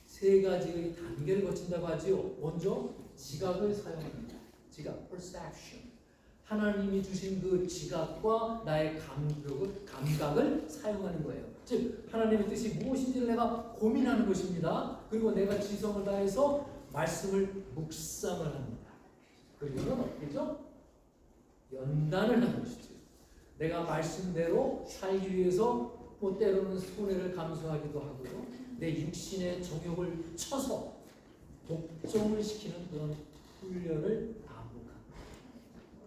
세 가지의 단계를 거친다고 하지요. 먼저 지각을 사용합니다. 지각, perception. 하나님이 주신 그 지각과 나의 감각을 사용하는 거예요. 즉 하나님의 뜻이 무엇인지를 내가 고민하는 것입니다. 그리고 내가 지성을 다해서 말씀을 묵상을 합니다. 그리고는 어떻게죠? 연단을 하는 것이죠. 내가 말씀대로 살기 위해서 때로는 손해를 감수하기도 하고요. 내 육신의 정욕을 쳐서 복종을 시키는 그런 훈련을 반복합니다.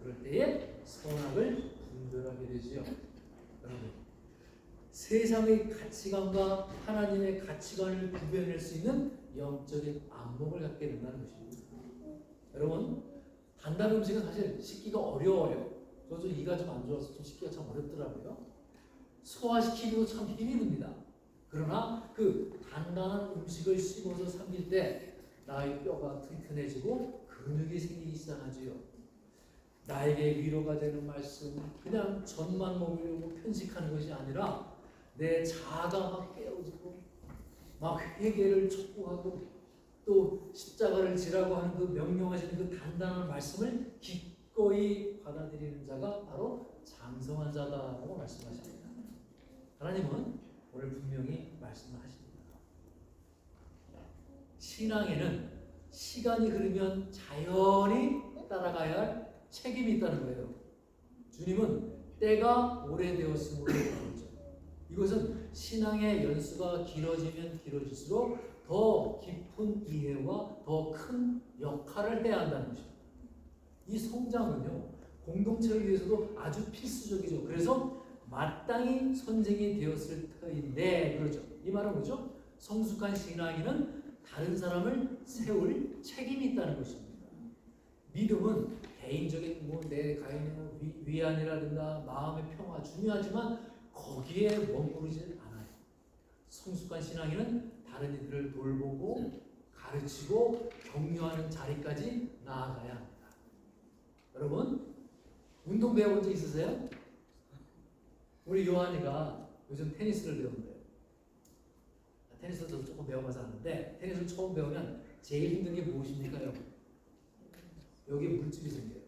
그럴 때에 선악을 분별하게 되지요. 여러분, 세상의 가치관과 하나님의 가치관을 구별할 수 있는 영적인 안목을 갖게 된다는 것입니다. 여러분, 단단 음식은 사실 씻기가 어려워요. 저도 이가 좀 안 좋아서 좀 씻기가 참 어렵더라고요. 소화시키기도 참 힘이 듭니다. 그러나 그 단단한 음식을 씹어서 삼킬 때 나의 뼈가 튼튼해지고 근육이 생기기 시작하지요. 나에게 위로가 되는 말씀, 그냥 젖만 먹으려고 편식하는 것이 아니라 내 자아가 막 깨어지고 막 회개를 촉구하고 또 십자가를 지라고 하는 그 명령하시는 그 단단한 말씀을 기꺼이 받아들이는 자가 바로 장성한 자다라고 말씀하십니다. 하나님은 오늘 분명히 말씀하십니다. 신앙에는 시간이 흐르면 자연히 따라가야 할 책임이 있다는 거예요. 주님은 때가 오래되었으므로 그러죠. 이것은 신앙의 연수가 길어지면 길어질수록 더 깊은 이해와 더 큰 역할을 해야 한다는 것입니다. 이 성장은요, 공동체를 위해서도 아주 필수적이죠. 그래서 마땅히 선생이 되었을 터인데, 그렇죠. 이 말은 뭐죠? 성숙한 신앙인은 다른 사람을 세울 책임이 있다는 것입니다. 믿음은 개인적인 내 가인의 위안이라든가 마음의 평화 중요하지만 거기에 머무르지 않아요. 성숙한 신앙인은 다른 이들을 돌보고 가르치고 격려하는 자리까지 나아가야 합니다. 여러분, 운동 배워본 적 있으세요? 우리 요한이가 요즘 테니스를 배운대요. 테니스도 저도 조금 배워봐서 아는데, 테니스를 처음 배우면 제일 힘든 게 무엇입니까, 여러분? 여기에 물집이 생겨요.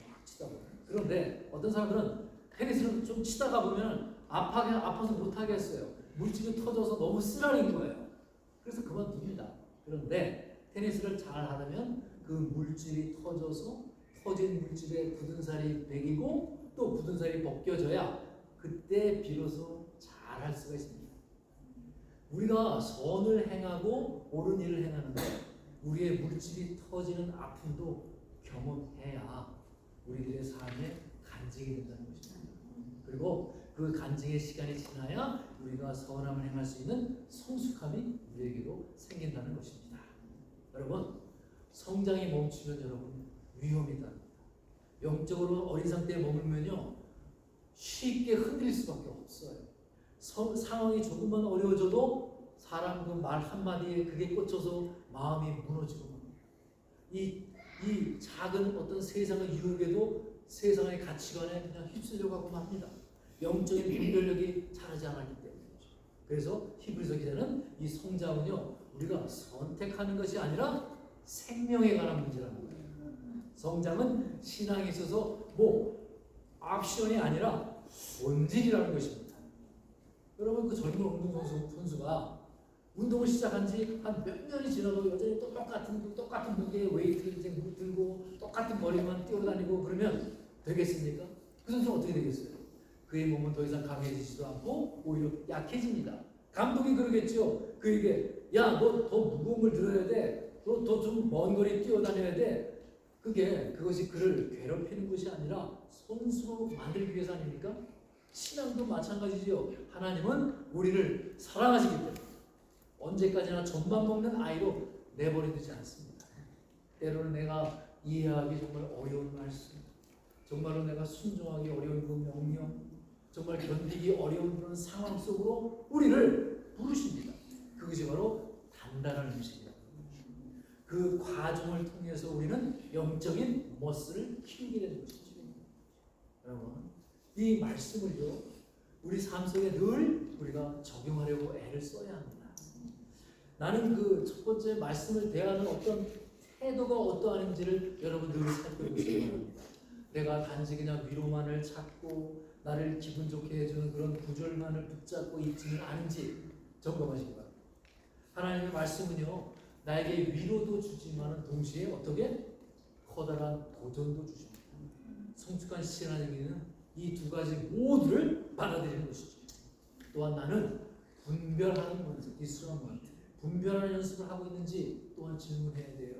막 치다 보면. 그런데 어떤 사람들은 테니스를 좀 치다가 보면 아파서 못하겠어요. 물집이 터져서 너무 쓰라린 거예요. 그래서 그만둡니다. 그런데 테니스를 잘 하려면 그 물집이 터져서 터진 물집에 굳은 살이 배기고 또 굳은 살이 벗겨져야 그때 비로소 잘 할 수가 있습니다. 우리가 선을 행하고 옳은 일을 행하는데 우리의 물집이 터지는 아픔도 경험해야 우리들의 삶에 간증이 된다는 것입니다. 그리고 그 간증의 시간이 지나야 우리가 선함을 행할 수 있는 성숙함이 우리에게도 생긴다는 것입니다. 여러분, 성장이 멈추면 여러분 위험이 있답니다. 영적으로 어린 상태에 머물면요 쉽게 흔들릴 수밖에 없어요. 상황이 조금만 어려워져도 사람 그 말 한마디에 그게 꽂혀서 마음이 무너지고 맙니다. 이 작은 어떤 세상의 유혹에도 세상의 가치관에 그냥 휩쓸려 가고 맙니다. 영적인 분별력이 자라지 않았기 때문이죠. 그래서 히브리서 기자는 이 성장은요 우리가 선택하는 것이 아니라 생명에 관한 문제라는 거예요. 성장은 신앙에 있어서 액션이 아니라 본질이라는 것입니다. 여러분, 그 젊은 운동선수가 운동을 시작한 지 한 몇 년이 지나도 여전히 똑같은 무게의 웨이트를 이제 들고 똑같은 거리만 뛰어다니고 그러면 되겠습니까? 그 선수는 어떻게 되겠어요? 그의 몸은 더 이상 강해지지도 않고 오히려 약해집니다. 감독이 그러겠죠. 그에게 야, 너 더 무거운 걸 들어야 돼. 너 더 좀 먼 거리 뛰어다녀야 돼. 그것이 그를 괴롭히는 것이 아니라 선수로 만들기 위해서 아닙니까? 신앙도 마찬가지죠. 하나님은 우리를 사랑하시기 때문에 언제까지나 젖만 먹는 아이로 내버려두지 않습니다. 때로는 내가 이해하기 정말 어려운 말씀, 정말로 내가 순종하기 어려운 그 명령, 정말 견디기 어려운 그런 상황 속으로 우리를 부르십니다. 그것이 바로 단단한 음식이다. 그 과정을 통해서 우리는 영적인 머슬을 키우게 되는 것이죠. 여러분, 이 말씀을요 우리 삶 속에 늘 우리가 적용하려고 애를 써야 합니다. 나는 그 첫 번째 말씀을 대하는 어떤 태도가 어떠한지를 여러분 늘 살펴보시기 바랍니다. 내가 단지 그냥 위로만을 찾고 나를 기분 좋게 해주는 그런 구절만을 붙잡고 있지는 않은지 점검하시기 바랍니다. 하나님의 말씀은요 나에게 위로도 주지만 동시에 어떻게 커다란 도전도 주십니다. 성숙한 신앙인은 이 두 가지 모두를 받아들이는 것이죠. 또한 나는 분별하는 연습, 분별하는 연습을 하고 있는지 또한 질문해야 돼요.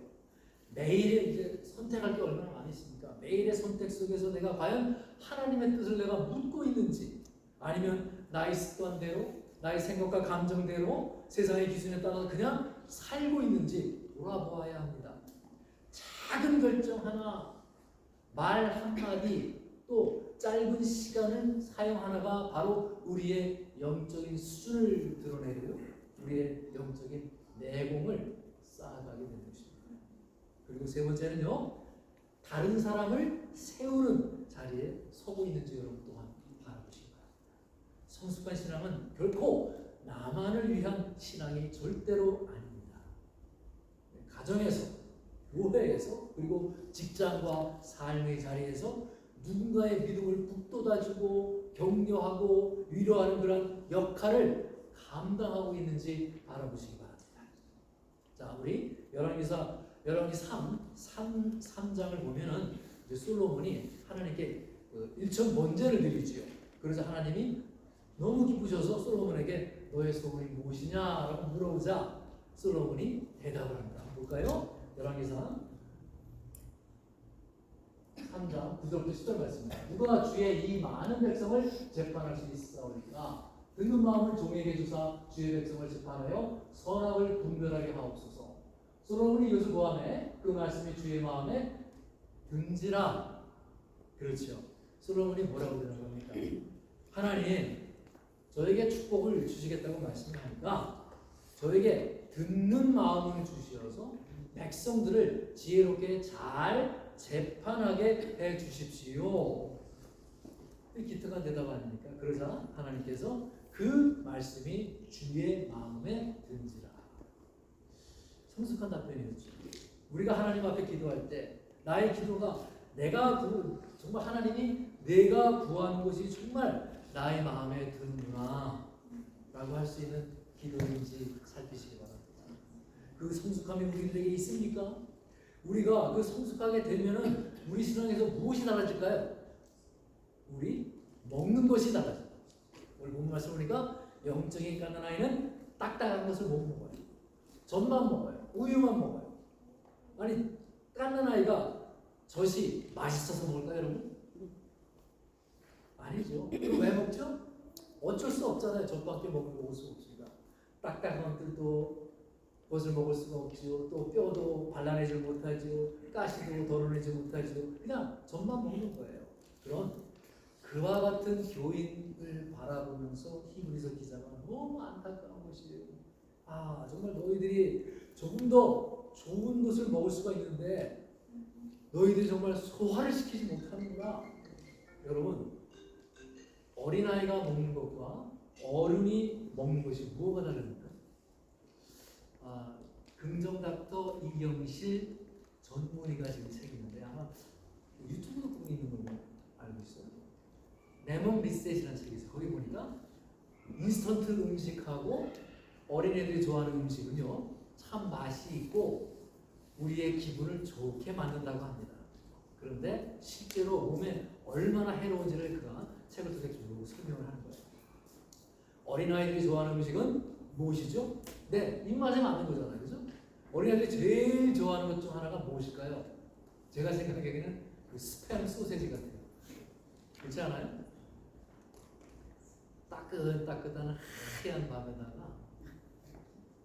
매일의 이제 선택할 게 얼마나 많이 있습니까? 매일의 선택 속에서 내가 과연 하나님의 뜻을 내가 묻고 있는지, 아니면 나의 습관대로, 나의 생각과 감정대로 세상의 기준에 따라서 그냥 살고 있는지 돌아보아야 합니다. 작은 결정 하나, 말 한마디, 또 짧은 시간을 사용하나가 바로 우리의 영적인 수준을 드러내고요, 우리의 영적인 내공을 쌓아가게 되는 것입니다. 그리고 세 번째는요, 다른 사람을 세우는 자리에 서고 있는지 여러분 또한 바라보시기 바랍니다. 성숙한 신앙은 결코 나만을 위한 신앙이 절대로 아닙니다. 가정에서, 교회에서, 그리고 직장과 삶의 자리에서 누군가의 믿음을 북돋아주고 격려하고 위로하는 그런 역할을 감당하고 있는지 바라보시기 바랍니다. 자, 우리 열왕기사 3장을 보면은 이제 솔로몬이 하나님께 1천 번제를 드리지요. 그래서 하나님이 너무 기쁘셔서 솔로몬에게 너의 소원이 무엇이냐라고 물어보자 솔로몬이 대답을 합니다. 한번 볼까요? 열왕기사 3장 9절부터 10절 말씀입니다. 누가 주의 이 많은 백성을 재판할 수 있사오리까? 듣는 마음을 종에게 주사 주의 백성을 재판하여 선악을 분별하게 하옵소서. 솔로몬이 이것을 보아매 그 말씀이 주의 마음에 든지라. 그렇죠. 솔로몬이 뭐라고 대답합니까? 하나님, 저에게 축복을 주시겠다고 말씀하니까 저에게 듣는 마음을 주시어서 백성들을 지혜롭게 잘 재판하게 해 주십시오. 기특한 대답 아닙니까? 그러자 하나님께서 그 말씀이 주의 마음에 든지라. 성숙한 답변이었죠. 우리가 하나님 앞에 기도할 때 나의 기도가 정말 하나님이 내가 구하는 것이 정말 나의 마음에 드는구나 라고 할 수 있는 기도인지 살피시기 바랍니다. 그 성숙함이 우리들에게 있습니까? 우리가 그 성숙하게 되면은 우리 신앙에서 무엇이 달라질까요? 우리 먹는 것이 달라집니다. 오늘 본 말씀 보니까 영적인 깐난 아이는 딱딱한 것을 못 먹어요. 젖만 먹어요. 우유만 먹어요. 아니, 깐난 아이가 젖이 맛있어서 먹을까요, 여러분? 아니죠. 그럼 왜 먹죠? 어쩔 수 없잖아요. 젖밖에 먹을 수 없습니다. 딱딱한 것들도 젖을 먹을 수가 없지요. 또 뼈도 발라내지 못하지요. 가시도 덜어내지 못하지요. 그냥 젖만 먹는 거예요. 그런 그와 같은 교인을 바라보면서 히브리서 기자가 너무 안타까운 것이에요. 아, 정말 너희들이 조금 더 좋은 것을 먹을 수가 있는데 너희들이 정말 소화를 시키지 못하는구나. 여러분, 어린아이가 먹는 것과 어른이 먹는 것이 뭐가 다릅니까? 긍정닥터 이경실 전문의가 지금 책이 있는데 아마 유튜브도 꼭 있는 걸로 알고 있어요. 레몬 리셋이라는 책이 있어요. 거기 보니까 인스턴트 음식하고 어린애들이 좋아하는 음식은요 참 맛이 있고 우리의 기분을 좋게 만든다고 합니다. 그런데 실제로 몸에 얼마나 해로운지를 그가 책을 통해 쭉 설명을 하는 거예요. 어린아이들이 좋아하는 음식은 무엇이죠? 네, 입맛에 맞는 거잖아요. 그죠? 어린아이들이 제일 좋아하는 것 중 하나가 무엇일까요? 제가 생각하기에는 그 스팸 소세지 같아요. 그렇지 않아요? 따끈따끈한 하얀 밥에다가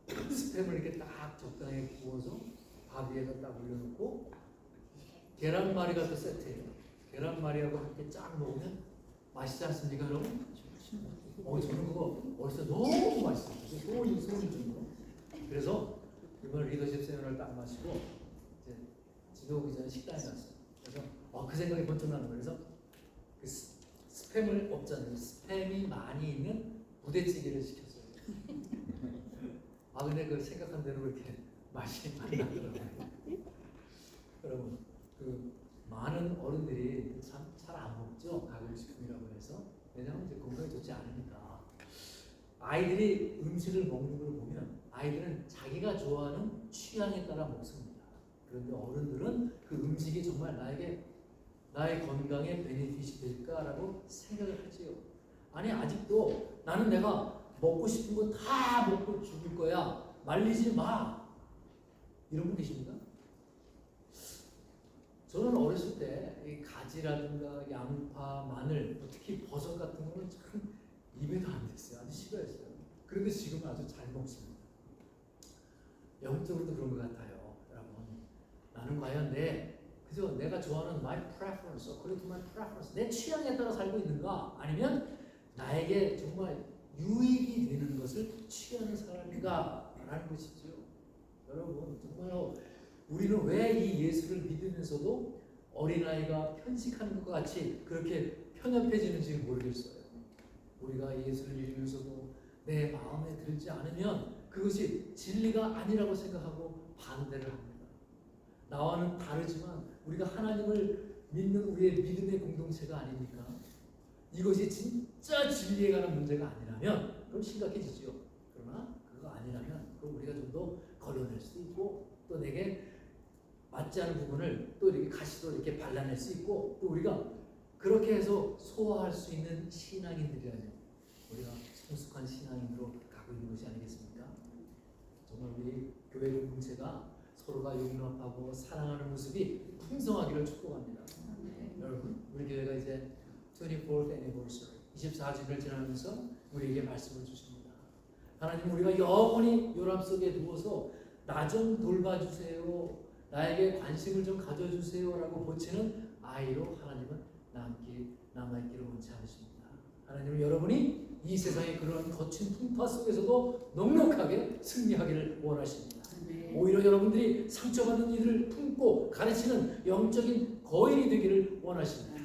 스팸을 이렇게 딱 적당히 구워서 밥 위에다 딱 올려놓고 계란말이가 또 세트예요. 계란말이하고 함께 쫙 먹으면 맛있지 않습니까, 여러분? 저는 그거 어렸을 때 너무 맛있어요. 소원이 정도. 그래서 이번 리더십 세미나를 딱 마치고 이제 집에 오기 전에 식당에 갔어요. 그래서 그 생각이 번쩍 나는 거예요. 그래서 그 스팸을 없잖아요. 스팸이 많이 있는 부대찌개를 시켰어요. 근데 그 생각한 대로 그렇게 맛이 많이 나더라고요. 여러분, 그 많은 어른들이 참 잘 안 먹죠. 가공식품이라고 해서. 왜냐하면 이제 건강에 좋지 않으니까. 아이들이 음식을 먹는 걸 보면 아이들은 자기가 좋아하는 취향에 따라 먹습니다. 그런데 어른들은 그 음식이 정말 나의 건강에 베네핏이 될까라고 생각을 하지요. 아니, 아직도 나는 내가 먹고 싶은 거 다 먹고 죽을 거야. 말리지 마. 이런 분 계십니까? 저는 어렸을 때 이 가지라든가 양파, 마늘, 특히 버섯 같은 거는 참 입에도 안 됐어요. 아주 싫어했어요. 그런데 지금은 아주 잘 먹습니다. 영적으로도 그런 것 같아요, 여러분. 나는 과연 그저 내가 좋아하는 my preference, according to my preference, 내 취향에 따라 살고 있는가? 아니면 나에게 정말 유익이 되는 것을 취하는 사람인가? 라는 것이죠. 여러분, 정말로 우리는 왜 이 예수를 믿으면서도 어린아이가 편식하는 것과 같이 그렇게 편협해지는지 모르겠어요. 우리가 예수를 믿으면서도 내 마음에 들지 않으면 그것이 진리가 아니라고 생각하고 반대를 합니다. 나와는 다르지만 우리가 하나님을 믿는 우리의 믿음의 공동체가 아닙니까? 이것이 진짜 진리에 관한 문제가 아니라면 그럼 심각해지죠. 그러나 그거 아니라면 그럼 우리가 좀 더 걸러낼 수도 있고 또 내게 맞지 않은 부분을 또 이렇게 가시로 이렇게 발라낼 수 있고 또 우리가 그렇게 해서 소화할 수 있는 신앙인들이라면 우리가 성숙한 신앙인으로 가고 있는 것이 아니겠습니까? 정말 우리 교회 공동체가 서로가 용납하고 사랑하는 모습이 풍성하기를 축복합니다. 여러분, 우리 교회가 이제 24th anniversary 24주년을 지나면서 우리에게 말씀을 주십니다. 하나님, 우리가 영원히 요람 속에 누워서 나 좀 돌봐주세요, 나에게 관심을 좀 가져주세요라고 보치는 아이로 하나님은 남아있기를 원치 않으십니다. 하나님은 여러분이 이 세상의 그런 거친 풍파 속에서도 넉넉하게 승리하기를 원하십니다. 오히려 여러분들이 상처받은 이들을 품고 가르치는 영적인 거인이 되기를 원하십니다.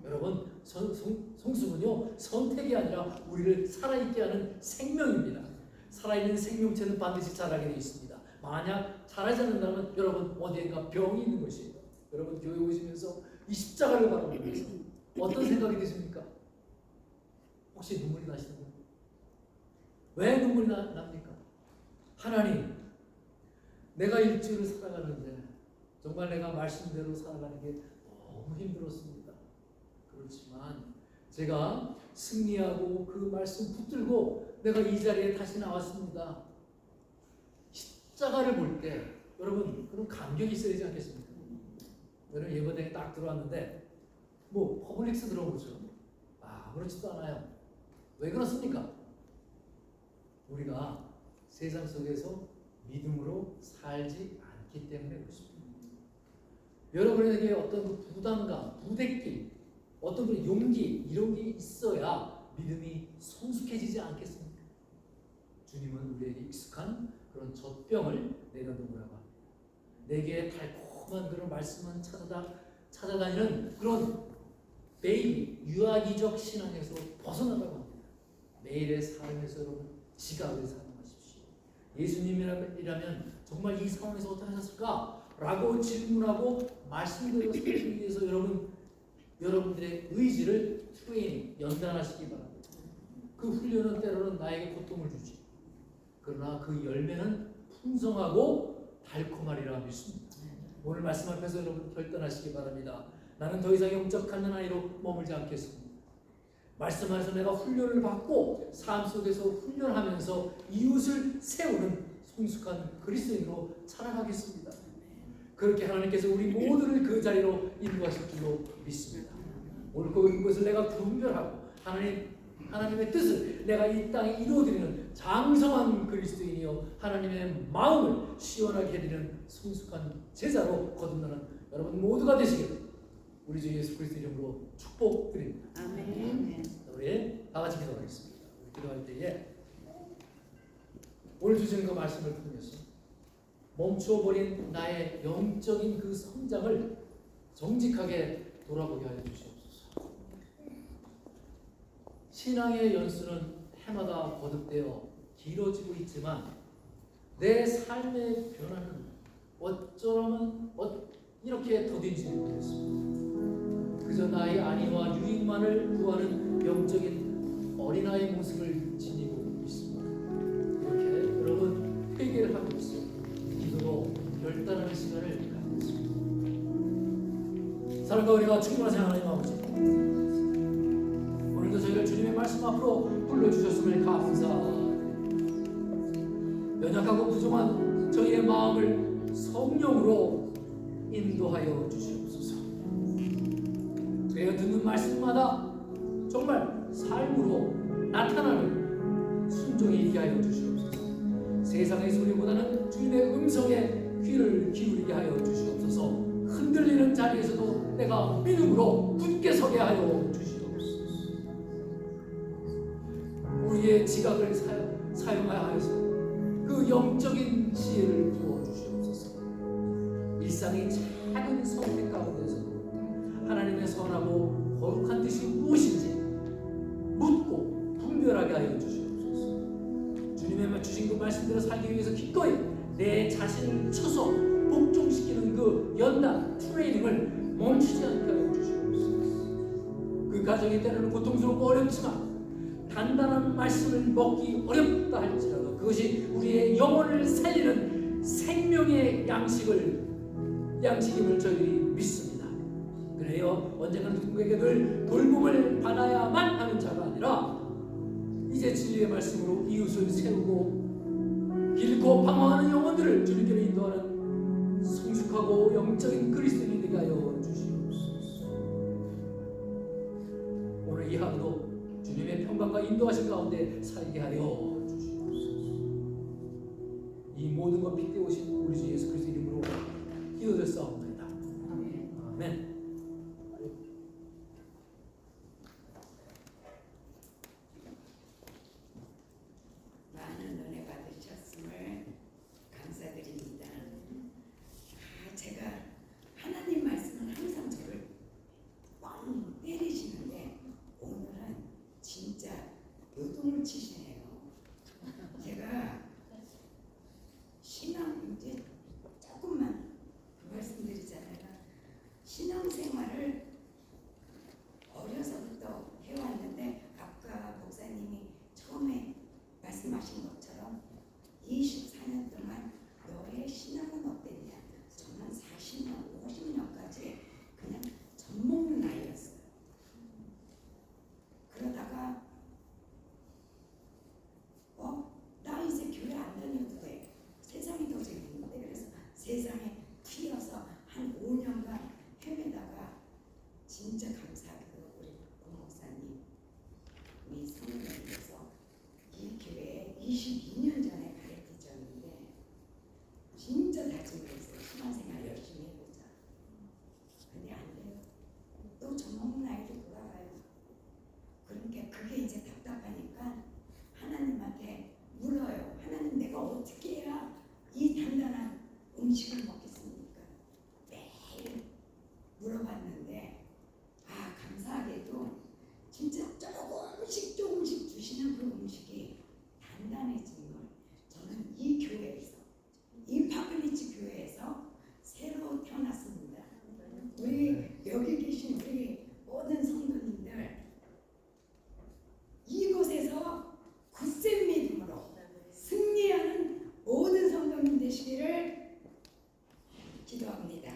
여러분, 성숙은요 선택이 아니라 우리를 살아있게 하는 생명입니다. 살아있는 생명체는 반드시 자라게 되어 있습니다. 만약 자라지 않는다면 여러분 어디엔가 병이 있는 것이에요. 여러분 교회 오시면서 이 십자가를 바라보면서 어떤 생각이 드십니까? 혹시 눈물이 나시는 분? 왜 눈물이 납니까? 하나님, 내가 일주일을 살아가는데 정말 내가 말씀대로 살아가는 게 너무 힘들었습니다. 그렇지만 제가 승리하고 그 말씀 붙들고 내가 이 자리에 다시 나왔습니다. 십자가를 볼 때 여러분 그런 감격이 있어야 되지 않겠습니까? 여러분 예배당에 딱 들어왔는데 뭐 퍼블릭스 들어오죠. 아무렇지도 않아요. 왜 그렇습니까? 우리가 세상 속에서 믿음으로 살지 않기 때문에 그렇습니다. 여러분에게 어떤 부담감, 부대낌, 어떤 그런 용기 이런 게 있어야 믿음이 성숙해지지 않겠습니까? 주님은 우리에게 익숙한 그런 젖병을 내려놓으라고 합니다. 내게 달콤한 그런 말씀만 찾아다니는 그런 베이비, 유아기적 신앙에서 벗어나라고 합니다. 매일의 삶에서 여러분 지각을 사용하십시오. 예수님이라면 정말 이 상황에서 어떻게 하셨을까? 라고 질문하고 말씀대로 살기 위해서 여러분들의 의지를 트레이닝, 연단하시기 바랍니다. 그 훈련은 때로는 나에게 고통을 주지. 그러나 그 열매는 풍성하고 달콤하리라 믿습니다. 오늘 말씀 앞에서 여러분 결단하시기 바랍니다. 나는 더 이상 영적 갓난아이로 머물지 않겠습니다. 말씀 안에서 내가 훈련을 받고 삶 속에서 훈련하면서 이웃을 세우는 성숙한 그리스도인으로 살아가겠습니다. 그렇게 하나님께서 우리 모두를 그 자리로 인도하실 줄로 믿습니다. 옳고 그른 것을 내가 분별하고 하나님의 뜻을 내가 이 땅에 이루어드리는 장성한 그리스도인이요 하나님의 마음을 시원하게 해드리는 성숙한 제자로 거듭나는 여러분 모두가 되시기를 우리 주 예수 그리스도 이름으로 축복드립니다. 아멘. 우리 다 같이 기도하겠습니다. 우리 기도할 때에 오늘 주시는 그 말씀을 통해서 멈춰버린 나의 영적인 그 성장을 정직하게 돌아보게 하여 주시옵소서. 신앙의 연수는 해마다 거듭되어 길어지고 있지만 내 삶의 변화는 어쩌면 이렇게 더딘지 모르겠습니다. 그저 나의 안위와 유익만을 구하는 영적인 어린아이 모습을 지니고 있습니다. 이렇게 여러분 회개를 하면서 기도로 결단하는 시간을 갖겠습니다. 사랑과 우리가 충만하신 하나님 아버지, 오늘도 저희를 주님의 말씀 앞으로 불러주셨음을 감사드립니다. 연약하고 부족한 저희의 마음을 성령으로 인도하여 주시옵소서. 그래야 듣는 말씀마다 정말 삶으로 나타나는 순종이 있게 하여 주시옵소서. 세상의 소리보다는 주님의 음성에 귀를 기울이게 하여 주시옵소서. 흔들리는 자리에서도 내가 믿음으로 굳게 서게 하여 주시옵소서. 우리의 지각을 사용하여서 그 영적인 지혜를 부어주시옵소서. 일상의 작은 선택 가운데서도 하나님의 선하고 거룩한 뜻이 무엇인지 묻고 분별하게 하여 주시옵소서. 주님의 주신 그 말씀대로 살기 위해서 기꺼이 내 자신을 쳐서 복종시키는 그 연단 트레이닝을 멈추지 않게 하여 주시옵소서. 그 가정이 때로는 고통스럽고 어렵지만 단단한 말씀을 먹기 어렵다 할지라도 그것이 우리의 영혼을 살리는 생명의 양식임을 저희들이 믿습니다. 그래요, 언젠가는 누군가에게 늘 돌봄을 받아야만 하는 자가 아니라 이제 진리의 말씀으로 이웃을 세우고 길고 방황하는 영혼들을 주님께로 인도하는 성숙하고 영적인 그리스도인이 되게 하여 주시옵소서. 오늘 이 하루도 주님의 평강과 인도하신 가운데 살게 하여 주시옵소서. 이 모든 것 핏대 오신 우리 주 예수 그리스도 이름으로 기도드렸사옵나이다. 아멘. 많은 은혜 받으셨음을 감사드립니다. 제가 하나님 말씀은 항상 저를 뻥 때리시는데 오늘은 진짜 요동을 치시네요. 제가 신앙 이제 조금만 말씀드리잖아요. 신앙생활을 어려서부터 해왔는데 아까 목사님이 처음에 말씀하신 것처럼 24년 동안 너의 신앙은 어땠냐? 저는 40년, 50년까지 그냥 젖먹는 나이였어요. 그러다가 나 이제 교회 안 다녀도 돼. 세상이 더 재밌는데 그래서 세상에 튀어서 한 5년간 헤매다가 진짜 감사하게도 우리 고 목사님이 성령님께서 이 교회에 22년 전에 가르치셨는데 진짜 다짐을 했어요. 신앙생활 열심히 해보자. 근데 안 돼요. 또 젖먹는 나이로 돌아가요. 그러니까 그게 이제 답답하니까 하나님한테 물어요. 하나님, 내가 어떻게 해야 이 단단한 음식을 먹겠습니까? 매일 물어봤는데 감사하게도 진짜 조금씩 주시는 그 음식이 단단해지는 걸 저는 이 교회에서, 이 파클리치 교회에서 새로 태어났습니다. 우리 여기 계신 우리 모든 성도님들 이곳에서 굳센 믿음으로 승리하는 모든 성도님 되시기를 기도합니다.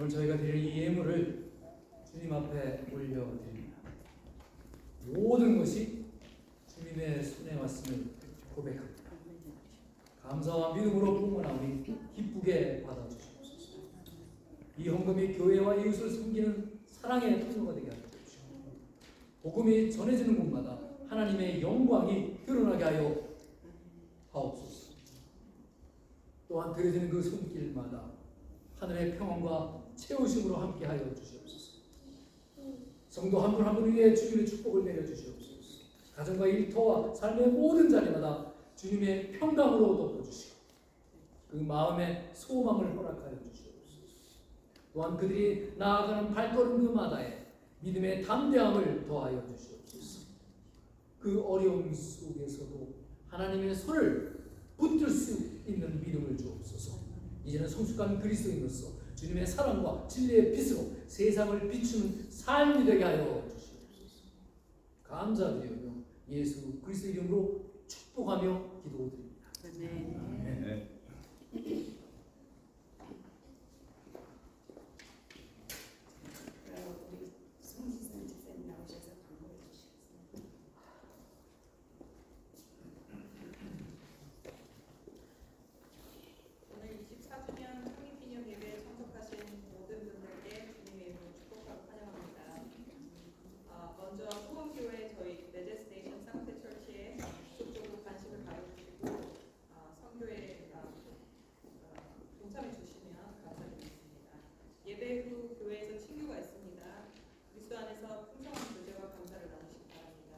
오늘 저희가 드릴 이 예물을 주님 앞에 올려드립니다. 모든 것이 주님의 손에 왔음을 고백합니다. 감사와 믿음으로 풍만하오니 기쁘게 받아주시옵소서. 이 헌금이 교회와 이웃을 섬기는 사랑의 통로가 되게 하여 주십시오. 복음이 전해지는 곳마다 하나님의 영광이 드러나게 하여 하옵소서. 또한 드려지는 그 손길마다 하늘의 평안과 채우심으로 함께 하여 주시옵소서. 성도 한 분 한 분 위에 주님의 축복을 내려 주시옵소서. 가정과 일터와 삶의 모든 자리마다 주님의 평강으로 덮어주시고 그 마음의 소망을 허락하여 주시옵소서. 또한 그들이 나아가는 발걸음 그마다에 믿음의 담대함을 더하여 주시옵소서. 그 어려움 속에서도 하나님의 손을 붙들 수 있는 믿음을 주옵소서. 이제는 성숙한 그리스도인으로서 주님의 사랑과 진리의 빛으로 세상을 비추는 삶이 되게 하여 주시옵소서. 감사드리며 예수 그리스도 이름으로 축복하며 기도드립니다. 네. 우리 송지선 집사님 나오셔서 광고해 주시겠습니다. 오늘 24주년 창립기념 예배에 참석하신 모든 분들께 주님의 이름으로 축복하고 환영합니다. 먼저 소원교회 저희 레제스테이션 쌍태처치에 적극적으로 관심을 가져주시고 선교에 동참해 주시면 감사드리겠습니다. 예배 후 교회에서 친교가 있습니다. 그리스도 안에서 풍성한 교제와 감사를 나누시기 바랍니다.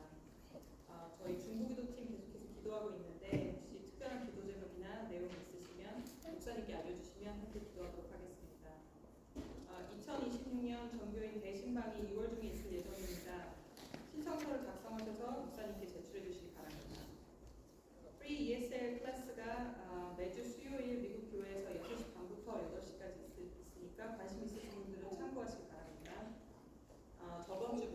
저희 중보기도팀 계속해서 기도하고 있는데 혹시 특별한 기도 제목이나 내용이 있으시면 목사님께 알려주시면 함께 기도하도록 하겠습니다. 2026년 전교인 대신방이 6월 중에 있을 예정입니다. 신청서를 작성하셔서 목사님께 제출해 주시기 바랍니다. Free ESL 클래스가 매주 수요일 미국 교회에서 6시 반부터 8시까지 있으니까 관심 있으신 분들은 참고하시기 바랍니다. 저번 주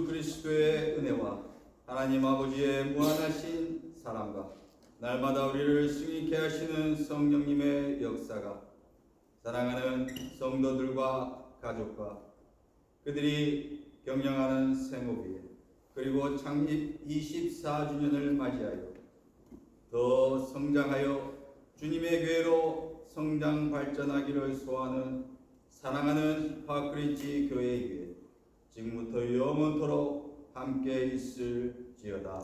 예수 그리스도의 은혜와 하나님 아버지의 무한하신 사랑과 날마다 우리를 승리케 하시는 성령님의 역사가 사랑하는 성도들과 가족과 그들이 경영하는 생업위에 그리고 창립 24주년을 맞이하여 더 성장하여 주님의 교회로 성장 발전하기를 소원하는 사랑하는 파크리지 교회에게 지금부터 영원토록 함께 있을지어다.